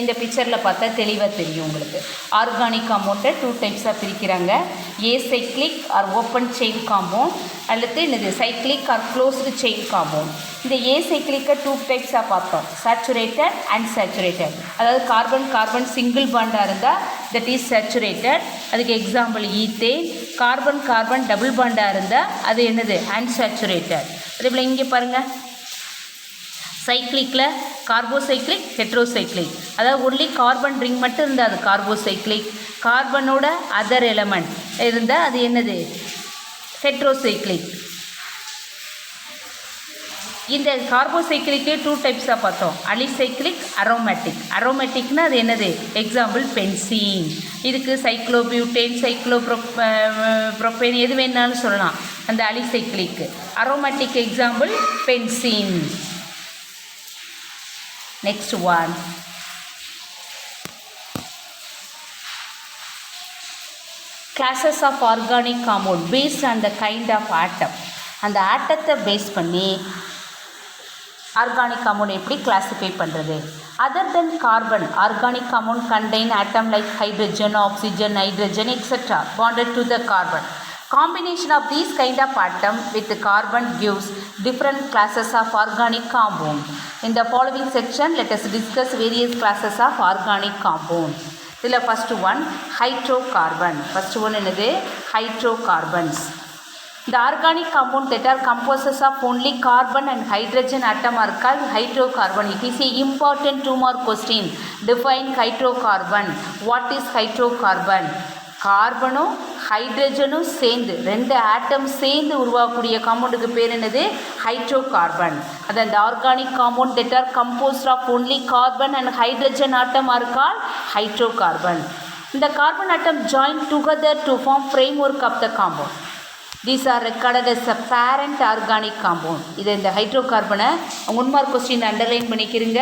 இந்த பிக்சரில் பார்த்தா தெளிவாக தெரியும் உங்களுக்கு. ஆர்கானிக் காம்பவுண்டை 2 டைப்ஸாக பிரிக்கிறாங்க. Acyclic or open chain compound அல்லது என்னது cyclic or closed chain compound. இந்த ஏசைக்ளிக்கை 2 டைப்ஸாக பார்த்தோம், சேச்சுரேட்டட் அண்ட் சேச்சுரேட்டட். அதாவது கார்பன் கார்பன் சிங்கிள் பாண்டாக இருந்தால் தட் இஸ் சேச்சுரேட்டட், அதுக்கு example ethane. Carbon carbon double பாண்டாக இருந்தால் அது என்னது அன்சேச்சுரேட்டட். அதேபோல் இங்கே பாருங்கள், சைக்ளிக்கில் கார்போசைக்ளிக் ஹெட்ரோசைக்ளிக், அதாவது ஒன்லி கார்பன் ரிங் மட்டும் இருந்தால் அது கார்போசைக்ளிக், கார்பனோட அதர் எலமெண்ட் இருந்தால் அது என்னது ஹெட்ரோசைக்ளிக். இந்த கார்போசைக்ளிக்கே 2 டைப்ஸாக பார்த்தோம், அலிசைக்ளிக் அரோமேட்டிக். அரோமேட்டிக்னால் அது என்னது எக்ஸாம்பிள் பென்சீன். இதுக்கு சைக்ளோபியூட்டேன் சைக்ளோப்ரோப்பேன் எது வேணாலும் சொல்லலாம் அந்த அலிசைக்ளிக்கு. Aromatic example benzene. Next one, classes of organic compound based on the kind of atom. அந்த ஆட்டத்தை பேஸ் பண்ணி ஆர்கானிக் காம்பவுண்ட் எப்படி கிளாஸிஃபை பண்ணுறது. Other than carbon, organic compound contain atom like hydrogen, oxygen, nitrogen etc. bonded to the carbon. Combination of these kind of atom with the carbon gives different classes of organic compound. In the following section, let us discuss various classes of organic compound. இதில் first one hydrocarbon. First one என்னது hydrocarbons. The organic compound that are composed of only carbon and hydrogen atom are called hydrocarbon. It is an important 2-mark question. Define hydrocarbon. What is hydrocarbon? கார்பனும் ஹைட்ரஜனும் சேர்ந்து 2 ஆட்டம் சேர்ந்து உருவாக்கக்கூடிய காம்பவுண்டுக்கு பேர் என்னது hydrocarbon. அது அந்த organic compound that are composed of only carbon and hydrogen atom are called hydrocarbon. இந்த carbon atom join together to form framework of the compound. These are regarded as a parent organic compound. இதை இந்த ஹைட்ரோகார்பனை 1 mark question underline பண்ணிக்கிறீங்க.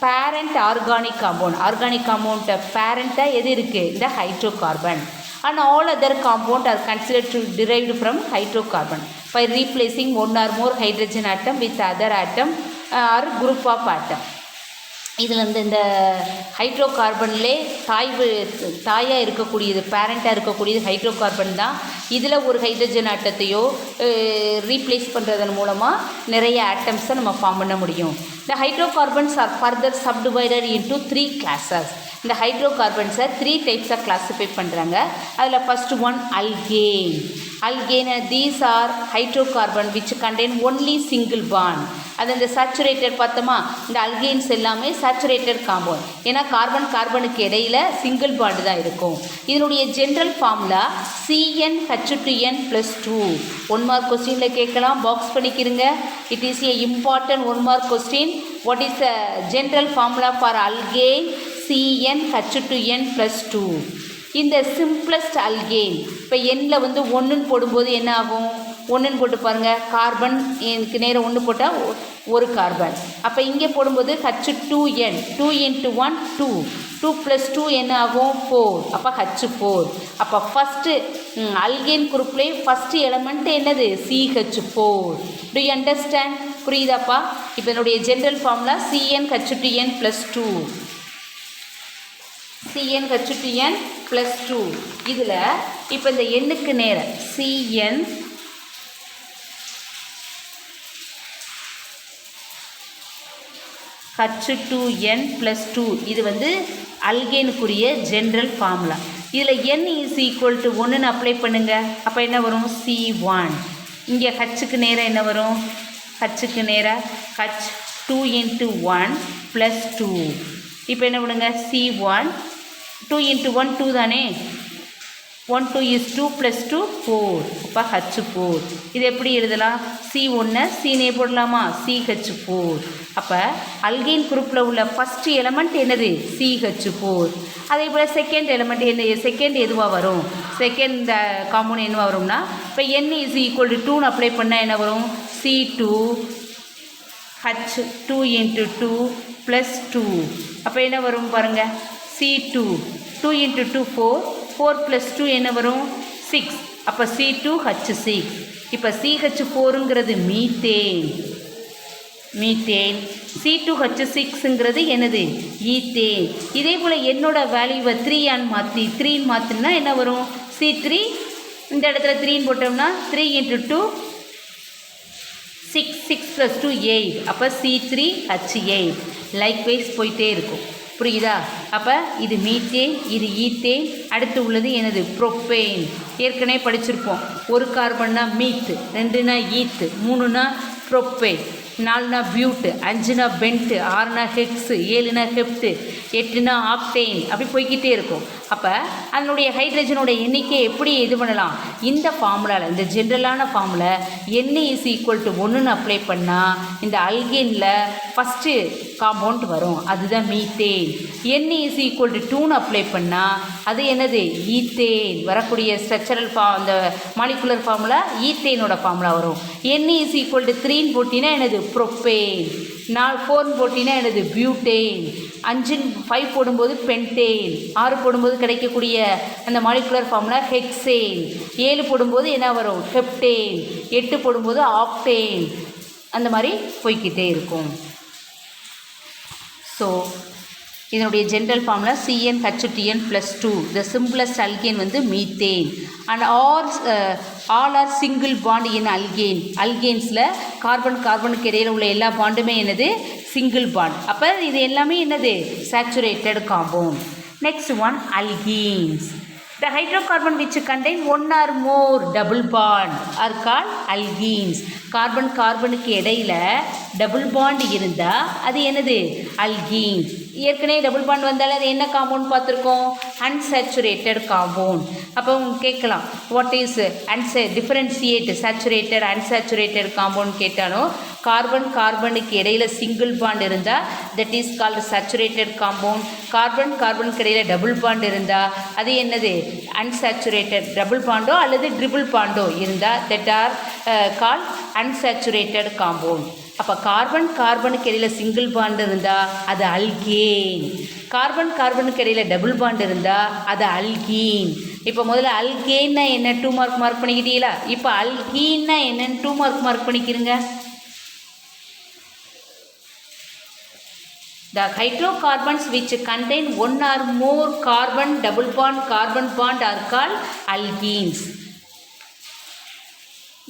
Parent organic compound, organic காம்பவுண்ட பேரண்ட்டாக எது இருக்குது இந்த hydrocarbon. And all other compounds are considered to derived from hydrocarbon by replacing 1 or more hydrogen atom with other atom or group of atom. இதில் இந்த ஹைட்ரோகார்பன்லே தாயாக இருக்கக்கூடியது பேரண்ட்டாக இருக்கக்கூடியது ஹைட்ரோகார்பன் தான். இதில் ஒரு ஹைட்ரஜன் ஆட்டத்தையோ ரீப்ளேஸ் பண்ணுறதன் மூலமாக நிறைய ஆட்டம்ஸை நம்ம ஃபார்ம் பண்ண முடியும். இந்த hydrocarbons R further subdivided into 3 classes. இந்த ஹைட்ரோகார்பன்ஸை 3 டைப்ஸாக கிளாஸிஃபை பண்ணுறாங்க. அதில் first one alkane. Alkane these are hydrocarbon which contain only single bond. அது இந்த சேச்சுரேட்டட் பார்த்தோமா, இந்த அல்கேன்ஸ் எல்லாமே சேச்சுரேட்டட் காம்பவுண்ட். ஏன்னா கார்பன் கார்பனுக்கு இடையில் சிங்கிள் பாண்டு தான் இருக்கும். இதனுடைய ஜென்ரல் ஃபார்முலா CnH2n+2. 1 மார்க் கொஸ்டினில் கேட்கலாம், பாக்ஸ் பண்ணிக்கிறங்க. It is a important 1 mark question. What is the general formula for alkane? CnH2n+2. இந்த சிம்பிளஸ்ட் அல்கேன் இப்போ எண்ணில் 1ன்னு போடும்போது என்ன ஆகும்? 1ன்னு போட்டு பாருங்கள், கார்பன் எனக்கு நேரம் 1 போட்டால் 1 கார்பன். அப்போ இங்கே போடும்போது H2n 2 × 1 2 2 + 2 என்ன ஆகும் 4. அப்போ H4. அப்போ ஃபஸ்ட்டு அல்கேன் குரூப்லேயே ஃபஸ்ட்டு எலமெண்ட் என்னது CH4. Do you understand? புரியுதாப்பா? இப்போ என்னுடைய ஜென்ரல் ஃபார்முலா CnH2n+2. CnH2n+2. இதில் இப்போ இந்த எண்ணுக்கு நேரம் CnH2n+2. இது அல்கேனுக்குரிய ஜென்ரல் ஃபார்முலா. இதில் n = 1ன்னு அப்ளை பண்ணுங்கள். அப்போ என்ன வரும் C1. இங்கே ஹச்சுக்கு நேரம் என்ன வரும்? ஹச்சுக்கு நேரம் H2 × 1 + 2. இப்போ என்ன பண்ணுங்க C1 2 × 1 2 தானே. 1 2 is 2 + 2 4. அப்போ H4. இது எப்படி எழுதலாம்? C1 C போடலாமா? CH4. அப்போ அல்கேன் குரூப்பில் உள்ள ஃபஸ்ட்டு எலமெண்ட் என்னது CH4. அதே போல் செகண்ட் எலமெண்ட் என்ன, செகண்ட் எதுவாக வரும்? செகண்ட் காம்பவுண்ட் என்னவாக வரும்னா இப்போ n = 2ன்னு அப்ளை பண்ணால் என்ன வரும்? C2 H2 × 2 + 2. அப்போ என்ன வரும் பாருங்கள், C2 2 × 2 4 4 + 2 என்ன வரும் 6. அப்போ C2H6. இப்போ CH4ங்கிறது மீத்தேன். மீத்தேன். C2H6ங்கிறது என்னது? ஈத்தேன். இதே போல் என்னோட வேல்யூவை 3 மாற்றினா என்ன வரும்? C3 இந்த இடத்துல 3 போட்டோம்னா 3 × 2 6 6 + 2 8. அப்போ C3H8. லைக்வைஸ் போயிட்டே இருக்கும். புரியுதா? அப்போ இது மீத்தேன், இது ஈத்தேன், அடுத்து உள்ளது எனது ப்ரோப்பேன். ஏற்கனவே படிச்சிருப்போம். 1 கார்பன்னா மீத்து, 2னா ஈத்து, 3னா ப்ரோப்பேன், 4னா பியூட்டு, 5னா பென்ட்டு, 6னா ஹெக்ஸு, 7னா ஹெப்ட்டு, 8னா ஆக்டேன். அப்படி போய்கிட்டே இருக்கும். அப்போ அதனுடைய ஹைட்ரஜனோட எண்ணிக்கை எப்படி இது பண்ணலாம்? இந்த ஃபார்முலாவில், இந்த ஜென்ரலான ஃபார்முலா N = 1ன்னு அப்ளை பண்ணால் இந்த அல்கேனில் ஃபஸ்ட்டு காம்பவுண்ட் வரும். அதுதான் மீத்தேன். N = 2ன்னு அப்ளை பண்ணால் அது என்னது? ஈத்தேன். வரக்கூடிய ஸ்ட்ரக்சரல் அந்த மாலிகுலர் ஃபார்முலா ஈத்தேனோட ஃபார்முலா வரும். N = 3ன்னு போட்டினா என்னது? ப்ரோப்பேன். 4 போட்டினா என்னது? பியூட்டேன். 5 போடும்போது பென்டேன். 6 போடும்போது கிடைக்கக்கூடிய அந்த மாலிகுலர் ஃபார்முலா ஹெக்சேன். 7 போடும்போது என்ன வரும்? ஹெப்டேன். 8 போடும்போது ஆக்டேன். அந்த மாதிரி போய்கிட்டே இருக்கும். ஸோ இதனுடைய general formula CnH2n+2. The simplest alkane வந்து methane. And all are single bond in alkane. அல்கேன்ஸில் கார்பனுக்கு இடையில் உள்ள எல்லா பாண்டுமே என்னது? Single bond. அப்போ இது எல்லாமே என்னது? Saturated compound. Next one alkenes. The hydrocarbon which contain one or more double bond are called alkenes. கார்பனுக்கு இடையில் டபுள் பாண்ட் இருந்தால் அது என்னது? அல்கீன். ஏற்கனவே டபுள் பாண்ட் வந்தால் அது என்ன காம்பவுண்ட் பார்த்துருக்கோம்? Unsaturated compound. அப்போ கேட்கலாம், what is differentiate saturated unsaturated compound கேட்டாலும் கார்பனுக்கு இடையில் சிங்கிள் பாண்ட் இருந்தால் that is called saturated compound. கார்பனுக்கு இடையில் டபுள் பாண்ட் இருந்தால் அது என்னது? அன்சேச்சுரேட்டட். டபுள் பாண்டோ அல்லது ட்ரிபிள் பாண்டோ இருந்தால் that are called unsaturated compound. அப்போ கார்பனுக்கு இடையில் சிங்கிள் பாண்ட் இருந்தால் அது அல்கேன். கார்பனுக்கு இடையில் டபுள் பாண்ட் இருந்தால் அது அல்கீன். இப்போ முதல்ல அல்கேன்னா என்ன 2 மார்க் பண்ணிக்கிட்டீங்களா? இப்போ அல்கீன்னா என்னன்னு 2 மார்க் பண்ணிக்கிறீங்க. The hydrocarbons which contain one or more carbon bond are called alkenes.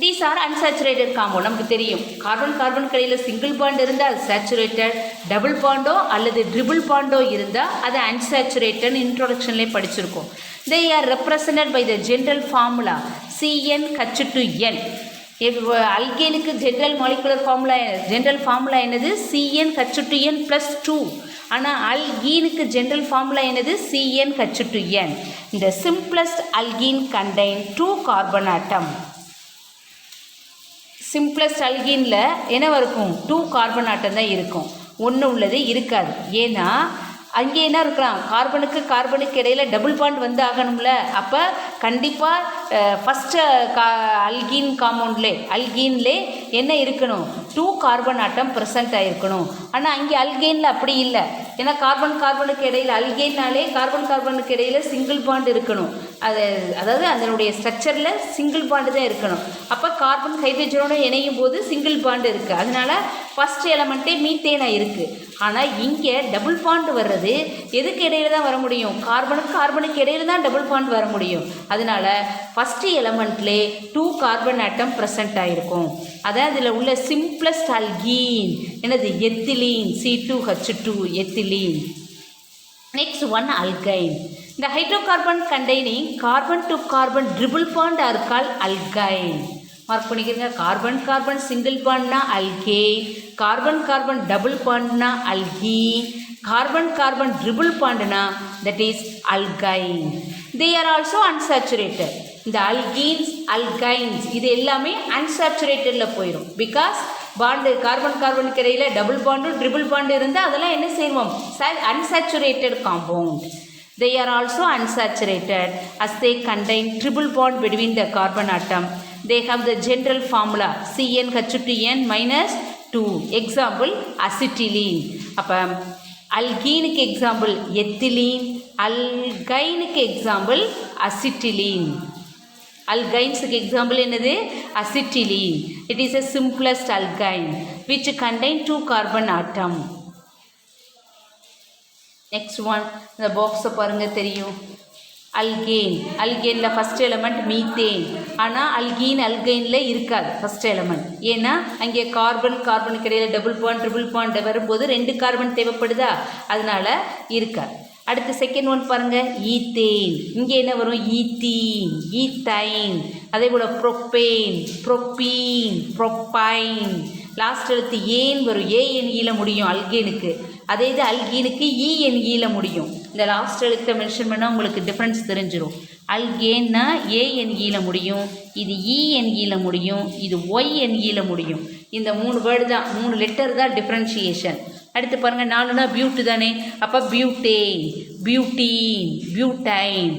These are unsaturated compound. நமக்கு தெரியும் கார்பனுக்கு இடையில் சிங்கிள் பாண்ட் இருந்தால் அது சேச்சுரேட்டட், டபுள் பாண்டோ அல்லது ட்ரிபிள் பாண்டோ இருந்தால் அது அன்சேச்சுரேட்டட். இன்ட்ரோடக்ஷன்லேயே படிச்சிருக்கோம். They are represented by the general formula CnH2n. அல்கேனுக்கு ஜென்ரல் ஃபார்முலா என்னது? CnH2n+2. ஆனால் அல்கீனுக்கு ஜென்ரல் ஃபார்முலா என்னது? CnH2n. இந்த simplest alkene contain 2 carbon atom. Simplest அல்கீனில் என்ன இருக்கும்? 2 கார்பன் ஆட்டம் தான் இருக்கும். ஒன்று உள்ளது இருக்காது. ஏன்னா அங்கே என்ன இருக்கலாம்? கார்பனுக்கு இடையில் டபுள் பாண்ட் வந்து ஆகணும்ல. அப்போ கண்டிப்பாக ஃபஸ்ட்டு அல்கீன்லே என்ன இருக்கணும்? 2 கார்பன் ஆட்டம் ப்ரெசண்ட் ஆகிருக்கணும். ஆனால் அங்கே அல்கேனில் அப்படி இல்லை. ஏன்னா கார்பனுக்கு இடையில் அல்கேன்னாலே கார்பனுக்கு இடையில் சிங்கிள் பாண்ட் இருக்கணும். அதாவது அதனுடைய ஸ்ட்ரக்சரில் சிங்கிள் பாண்டு தான் இருக்கணும். அப்போ கார்பன் ஹைட்ரஜனோடு இணையும் போது சிங்கிள் பாண்டு இருக்குது. அதனால் ஃபஸ்ட் எலமெண்ட்டே மீத்தேனாக இருக்குது. ஆனால் இங்கே டபுள் பாண்ட் வர்றது எதுக்கு இடையில தான் வர முடியும்? கார்பனுக்கு இடையில தான் டபுள் பாண்ட் வர முடியும். அதனால் ஃபஸ்ட்டு எலமெண்ட்லே 2 கார்பன் ஆட்டம் ப்ரெசண்ட் ஆகிருக்கும். அதான் இதில் உள்ள சிம்பிளஸ்ட் அல்கீன் என்னது? Ethylene. C2H2 ethylene. Next one alkyne. The hydrocarbon containing carbon to carbon triple bond are called alkyne. Mark பண்ணிக்கிறீங்க. கார்பன் சிங்கிள் பாண்ட்னா அல்கேன், கார்பன் டபுள் பாண்ட்னா அல்கீன், கார்பன் ட்ரிபிள் பாண்ட்னா that is alkyne. They are also unsaturated. இந்த alkynes இது எல்லாமே அன்சாச்சுரேட்டடில் போயிடும். Because bond கார்பனுக்கு இடையில் double bond triple bond இருந்தால் அதெல்லாம் என்ன செய்வோம்? Unsaturated compound. They are also unsaturated as they contain triple bond between the carbon atom. They have the general formula CnH2n-2. Example acetylene. அப்போ அல்கீனுக்கு அல்கைன்ஸுக்கு எக்ஸாம்பிள் என்னது? Acetylene. It is a simplest alkyne which contain 2 carbon atom. Next one, இந்த பாக்ஸை பாருங்கள் தெரியும். Alkane. அல்கேனில் first element methane. ஆனால் அல்கைனில் இருக்காது ஃபஸ்ட் எலமெண்ட். ஏன்னா அங்கே கார்பனுக்கு இடையில் டபுள் பாண்ட் ட்ரிபிள் பாண்ட் வரும்போது 2 கார்பன் தேவைப்படுதா, அதனால இருக்காது. அடுத்து செகண்ட் ஒன் பாருங்கள், ஈத்தேன். இங்கே என்ன வரும்? Ethene, ethyne. அதே போல் ப்ரொப்பேன், ப்ரொப்பீன், ப்ரொப்பைன். லாஸ்ட் எழுத்து ஏன் வரும், ஏஎன்இயில் முடியும் அல்கேனுக்கு. அதே இது அல்கீனுக்கு இஎன்இயில் முடியும். இந்த லாஸ்ட் எழுத்தை மென்ஷன் பண்ணால் உங்களுக்கு டிஃப்ரென்ஸ் தெரிஞ்சிடும். அல்கேன்னா ஏஎன்இயில் முடியும், இது இஎன்இயில் முடியும், இது ஒய்என்இயில் முடியும். இந்த 3 வேர்டு தான், 3 லெட்டர் தான் டிஃப்ரென்ஷியேஷன். அடுத்து பாருங்கள், 4னா பியூட்டு தானே, அப்போ பியூட்டேன், பியூட்டீன், பியூட்டைன்.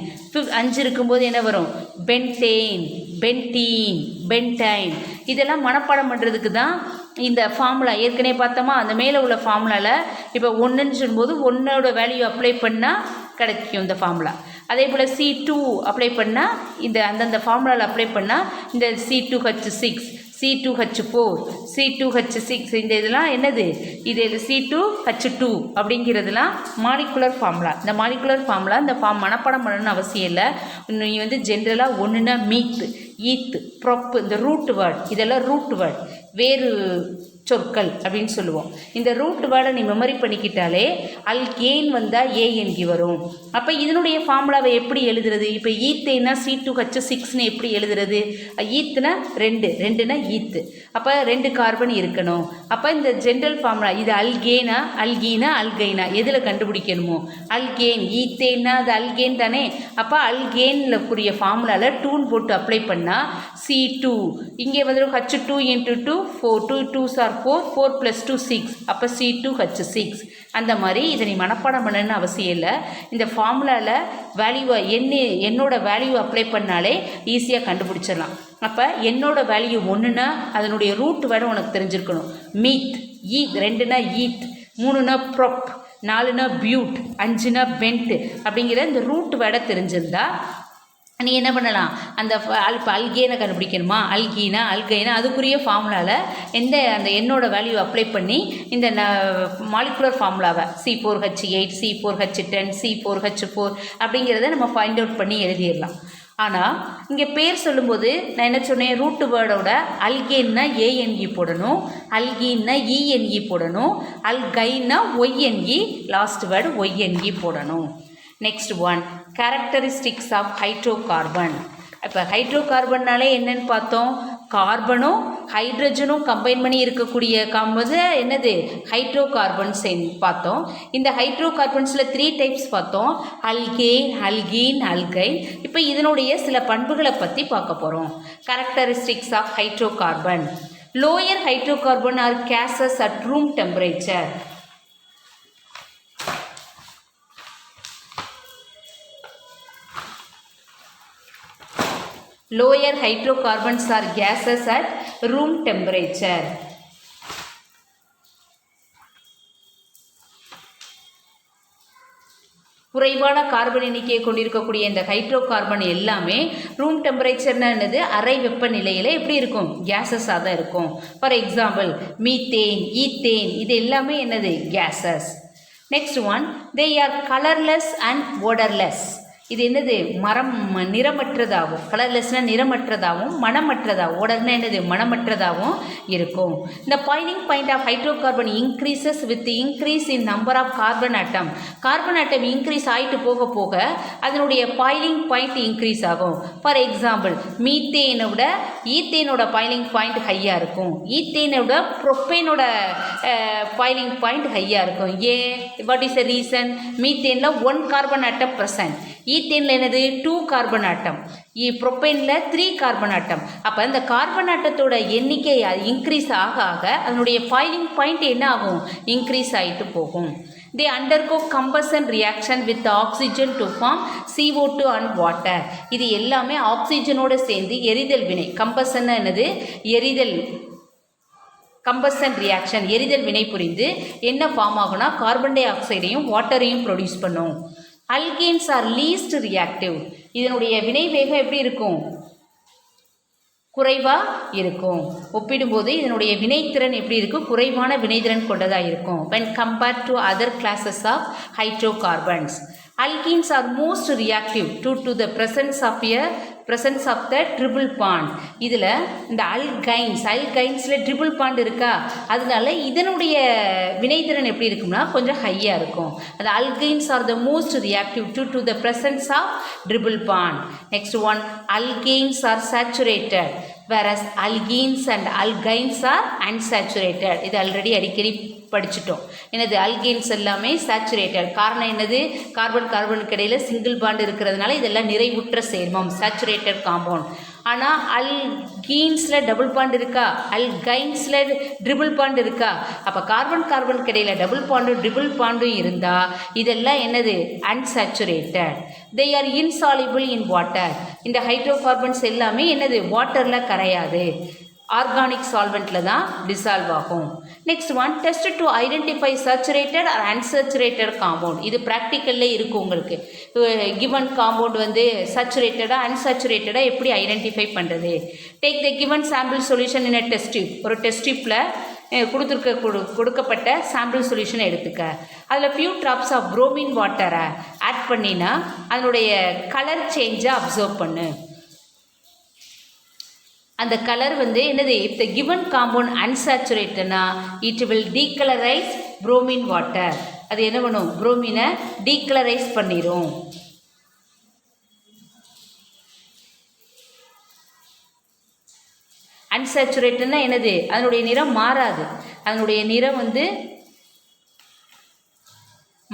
5 இருக்கும்போது என்ன வரும்? Pentane, pentene, pentyne. இதெல்லாம் மனப்பாடம் பண்ணுறதுக்கு தான் இந்த ஃபார்முலா. ஏற்கனவே பார்த்தோமா, அந்த மேலே உள்ள ஃபார்முலாவில் இப்போ 1ன்னு சொல்லும்போது 1ஓட வேல்யூ அப்ளை பண்ணால் கிடைக்கும் இந்த ஃபார்முலா. அதே போல் C2 அப்ளை பண்ணால் இந்த அந்தந்த ஃபார்முலாவில் அப்ளை பண்ணால் இந்த C2H6, C2H4, C2H6 இந்த இதெல்லாம் என்னது? இது C2H2 அப்படிங்கிறதுலாம் மாலிகுலர் ஃபார்முலா. இந்த மாலிகுலர் ஃபார்முலா இந்த மனப்பாடம் பண்ணணும்னு அவசியம் இல்லை. நீ வந்து ஜென்ரலாக ஒன்றுனா மீத், ஈத், ப்ரொப், இந்த ரூட் வேர்ட், இதெல்லாம் ரூட் வேர்ட், வேறு சொற்கள் அப்படின்னு சொல்லுவோம். இந்த ரூட் வேர்டை நீ மெமரி பண்ணிக்கிட்டாலே அல்கேன் வந்தால் ஏஎன்கி வரும். அப்போ இதனுடைய ஃபார்முலாவை எப்படி எழுதுறது? இப்போ ஈத்தேனா C2H6ன்னு எப்படி எழுதுறது? ஈத்துனா 2னா ஈத்து, அப்போ 2 கார்பன் இருக்கணும். அப்போ இந்த ஜென்ரல் ஃபார்முலா இது அல்கேனா அல்கைனா எதில் கண்டுபிடிக்கணுமோ? அல்கேன். ஈத்தேன்னா அது அல்கேன் தானே, அப்போ அல்கேனில் கூடிய ஃபார்முலாவில் 2ன்னு போட்டு அப்ளை பண்ணால் C2. இங்கே வந்து H2 × 2 4, 2 2s are 4, 4 + 2 6, அப்போ C2H6. அந்த மாதிரி இதை நீ மனப்பாடம் பண்ணணும்னு அவசியம் இல்லை. இந்த ஃபார்முலாவில் வேல்யூவை என்னோட வேல்யூ அப்ளை பண்ணாலே ஈஸியாக கண்டுபிடிச்சிடலாம். அப்போ என்னோட வேல்யூ 1னா அதனுடைய ரூட் வேர்டு உனக்கு தெரிஞ்சிருக்கணும். மீத், 2னா ஈத், 3னா ப்ரொப், 4னா பியூட், 5னா பென்ட் அப்படிங்கிற இந்த ரூட் வேர்டை தெரிஞ்சிருந்தா நீ என்ன பண்ணலாம்? அந்த இப்போ அல்கேனை கண்டுபிடிக்கணுமா, அல்கைனா அதுக்குரிய ஃபார்முலாவில் அந்த என்னோட வேல்யூ அப்ளை பண்ணி இந்த மாலிகுலர் ஃபார்முலாவை C4H8, C4H10, C4H4 அப்படிங்கிறத நம்ம ஃபைண்ட் அவுட் பண்ணி எழுதிடலாம். ஆனால் இங்கே பேர் சொல்லும்போது நான் என்ன சொன்னேன்? ரூட்டு வேர்டோட அல்கேன்னா ஏஎன்இ போடணும், அல்கீன்னா இஎன்இ போடணும், அல்கைன்னா ஒய்என்இ, லாஸ்ட் வேர்டு ஒய்என்இ போடணும். Next one, characteristics of hydrocarbon. இப்போ ஹைட்ரோகார்பன்னாலே என்னன்னு பார்த்தோம்? கார்பனும் ஹைட்ரஜனும் கம்பைன் பண்ணி இருக்கக்கூடிய காம்போது என்னது? ஹைட்ரோகார்பன்ஸ் பார்த்தோம். இந்த ஹைட்ரோகார்பன்ஸில் 3 டைப்ஸ் பார்த்தோம், அல்கேன், அல்கீன், அல்கைன். இப்போ இதனுடைய சில பண்புகளை பற்றி பார்க்க போகிறோம். Characteristics of hydrocarbon. Lower hydrocarbon are gases at room temperature. Lower hydrocarbons are gases at room temperature. குறைவான கார்பன் எண்ணிக்கையை கொண்டிருக்கக்கூடிய இந்த ஹைட்ரோகார்பன் எல்லாமே ரூம் டெம்பரேச்சர்னா என்னது? அறை வெப்பநிலையில் எப்படி இருக்கும்? கேஸஸாக தான் இருக்கும். ஃபார் எக்ஸாம்பிள் மீத்தேன், ஈத்தேன், இது எல்லாமே என்னது? Gases. Next one, they are colourless and odourless. இது என்னது? நிறமற்றதாகவும், கலர்லெஸ்னால் நிறமற்றதாகவும், மணமற்றதாகவும், ஓடர்னா என்னது? மணமற்றதாகவும் இருக்கும். இந்த boiling point of hydrocarbon increases with increase in number of carbon atom. Carbon atom increase ஆகிட்டு போக போக அதனுடைய பாயிலிங் பாயிண்ட் இன்க்ரீஸ் ஆகும். ஃபார் எக்ஸாம்பிள் மீத்தேனோட ஈத்தேனோட பாயிலிங் பாயிண்ட் ஹையாக இருக்கும், ஈத்தேனோட ப்ரொப்பேனோட பாயிலிங் பாயிண்ட் ஹையாக இருக்கும். ஏன்? What is the reason? மீத்தேனில் 1 கார்பன் ஆட்டம் ப்ரெசன்ட், ஈத்தேனில் என்னது? 2 கார்பன் ஆட்டம், ப்ரொப்பேனில் 3 கார்பன் ஆட்டம். அப்போ இந்த கார்பன் ஆட்டத்தோட எண்ணிக்கை இன்க்ரீஸ் ஆக ஆக அதனுடைய பாயிலிங் பாயிண்ட் என்ன ஆகும்? இன்க்ரீஸ் ஆகிட்டு போகும். They undergo combustion reaction with oxygen to form CO2 and water. இது எல்லாமே ஆக்சிஜனோடு சேர்ந்து எரிதல் வினை. கம்பஷன் என்னது? எரிதல். கம்பஷன் ரியாக்ஷன், எரிதல் வினை புரிந்து என்ன ஃபார்ம் ஆகும்னா கார்பன் டை ஆக்சைடையும் வாட்டரையும் ப்ரொடியூஸ் பண்ணும். Alkanes are least reactive. இதனுடைய வினை வேகம் எப்படி இருக்கும்? குறைவாக இருக்கும். ஒப்பிடும்போது இதனுடைய வினைத்திறன் எப்படி இருக்கும்? குறைவான வினைத்திறன் கொண்டதாக இருக்கும். when compared to other classes of hydrocarbons. Alkenes are most reactive due to the presence of the triple bond. இதில் இந்த அல்கைன்ஸில் ட்ரிபிள் பாண்ட் இருக்கா, அதனால இதனுடைய வினைத்திறன் எப்படி இருக்கும்னா கொஞ்சம் ஹையாக இருக்கும். அது alkynes R the most reactive due to the presence of triple bond. Next one, alkanes are saturated whereas alkenes and alkynes are unsaturated. இது ஆல்ரெடி அடிக்கடி படிச்சுட்டோம். என்னது? அல்கேன்ஸ் எல்லாமே சேச்சுரேட்டட். காரணம் என்னது? கார்பனுக்கு இடையில் சிங்கிள் பாண்ட் இருக்கிறதுனால இதெல்லாம் நிறைவுற்ற சேர்மம், சேச்சுரேட்டட் காம்பவுண்ட். ஆனால் அல்கீன்ஸில் டபுள் பாண்ட் இருக்கா, அல்கைன்ஸில் ட்ரிபிள் பாண்ட் இருக்கா? அப்போ கார்பனுக்கு இடையில் டபுள் பாண்டும் ட்ரிபிள் பாண்டும் இருந்தால் இதெல்லாம் என்னது? Unsaturated. They are insoluble in water. இந்த ஹைட்ரோகார்பன்ஸ் எல்லாமே என்னது? வாட்டரில் கரையாது, ஆர்கானிக் சால்வெண்ட்டில் தான் டிசால்வ் ஆகும். Next one, test to identify saturated or unsaturated compound. இது ப்ராக்டிக்கல்லே இருக்கும் உங்களுக்கு. கிவன் காம்பவுண்ட் வந்து சேச்சுரேட்டடாக அன்சேச்சுரேட்டடாக எப்படி ஐடென்டிஃபை பண்ணுறது? Take the given sample solution in a test tube. ஒரு டெஸ்ட் டியூப்பில் கொடுக்கப்பட்ட சாம்பிள் சொல்யூஷனை எடுத்துக்க. அதில் ஃபியூ ட்ராப்ஸ் ஆஃப் புரோமின் வாட்டரை ஆட் பண்ணினா அதனுடைய கலர் சேஞ்சை அப்சர்வ் பண்ணு. அந்த கலர் வந்து என்னது? இஃப் த கிவன் காம்பவுண்ட் அன்சாச்சுரேட்டட்னா it will decolourise bromine water. அது என்ன பண்ணும்? புரோமினை டீகலரைஸ் பண்ணிடும். அன்சாச்சுரேட்டட்னா என்னது? அதனுடைய நிறம் மாறாது. அதனுடைய நிறம் வந்து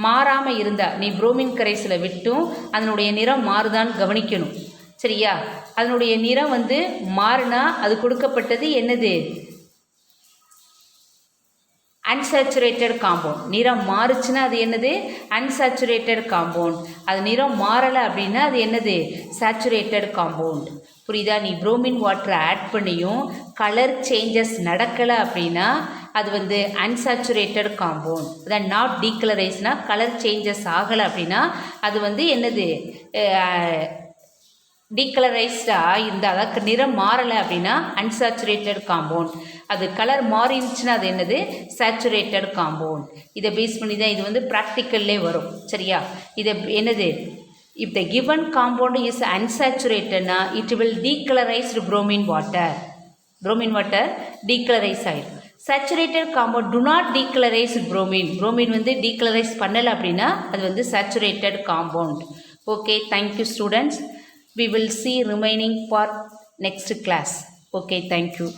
மாறாமல் இருந்தால், நீ புரோமின் கரைசலை விட்டும் அதனுடைய நிறம் மாறுதான்னு கவனிக்கணும். சரியா? அதனுடைய நிறம் வந்து மாறினா அது கொடுக்கப்பட்டது என்னது? Unsaturated compound. நிறம் மாறுச்சுன்னா அது என்னது? Unsaturated compound. அது நிறம் மாறலை அப்படின்னா அது என்னது? Saturated compound. புரியுதா? நீ புரோமின் வாட்டரை ஆட் பண்ணியும் கலர் சேஞ்சஸ் நடக்கலை அப்படின்னா அது வந்து அன்சாச்சுரேட்டட் காம்பவுண்ட். அதான் நாட் டீகலரைஸ்னா கலர் சேஞ்சஸ் ஆகலை அப்படின்னா அது வந்து என்னது? டீகலரைஸ்டாக இருந்தால், அதுக்கு நிறம் மாறலை அப்படின்னா அன்சாச்சுரேட்டட் காம்பவுண்ட். அது கலர் மாறிடுச்சுன்னா அது என்னது? Saturated compound. இதை பேஸ் பண்ணி தான் இது வந்து ப்ராக்டிக்கல்லே வரும். சரியா? இதை என்னது? If the given compound is அன்சாச்சுரேட்டட்னா it will decolourised bromine water decolourise ஆகிடும். Saturated compound do not decolourise bromine வந்து டீகலரைஸ் பண்ணலை அப்படின்னா அது வந்து saturated compound. Okay, thank you students. We will see remaining part next class. Okay, thank you.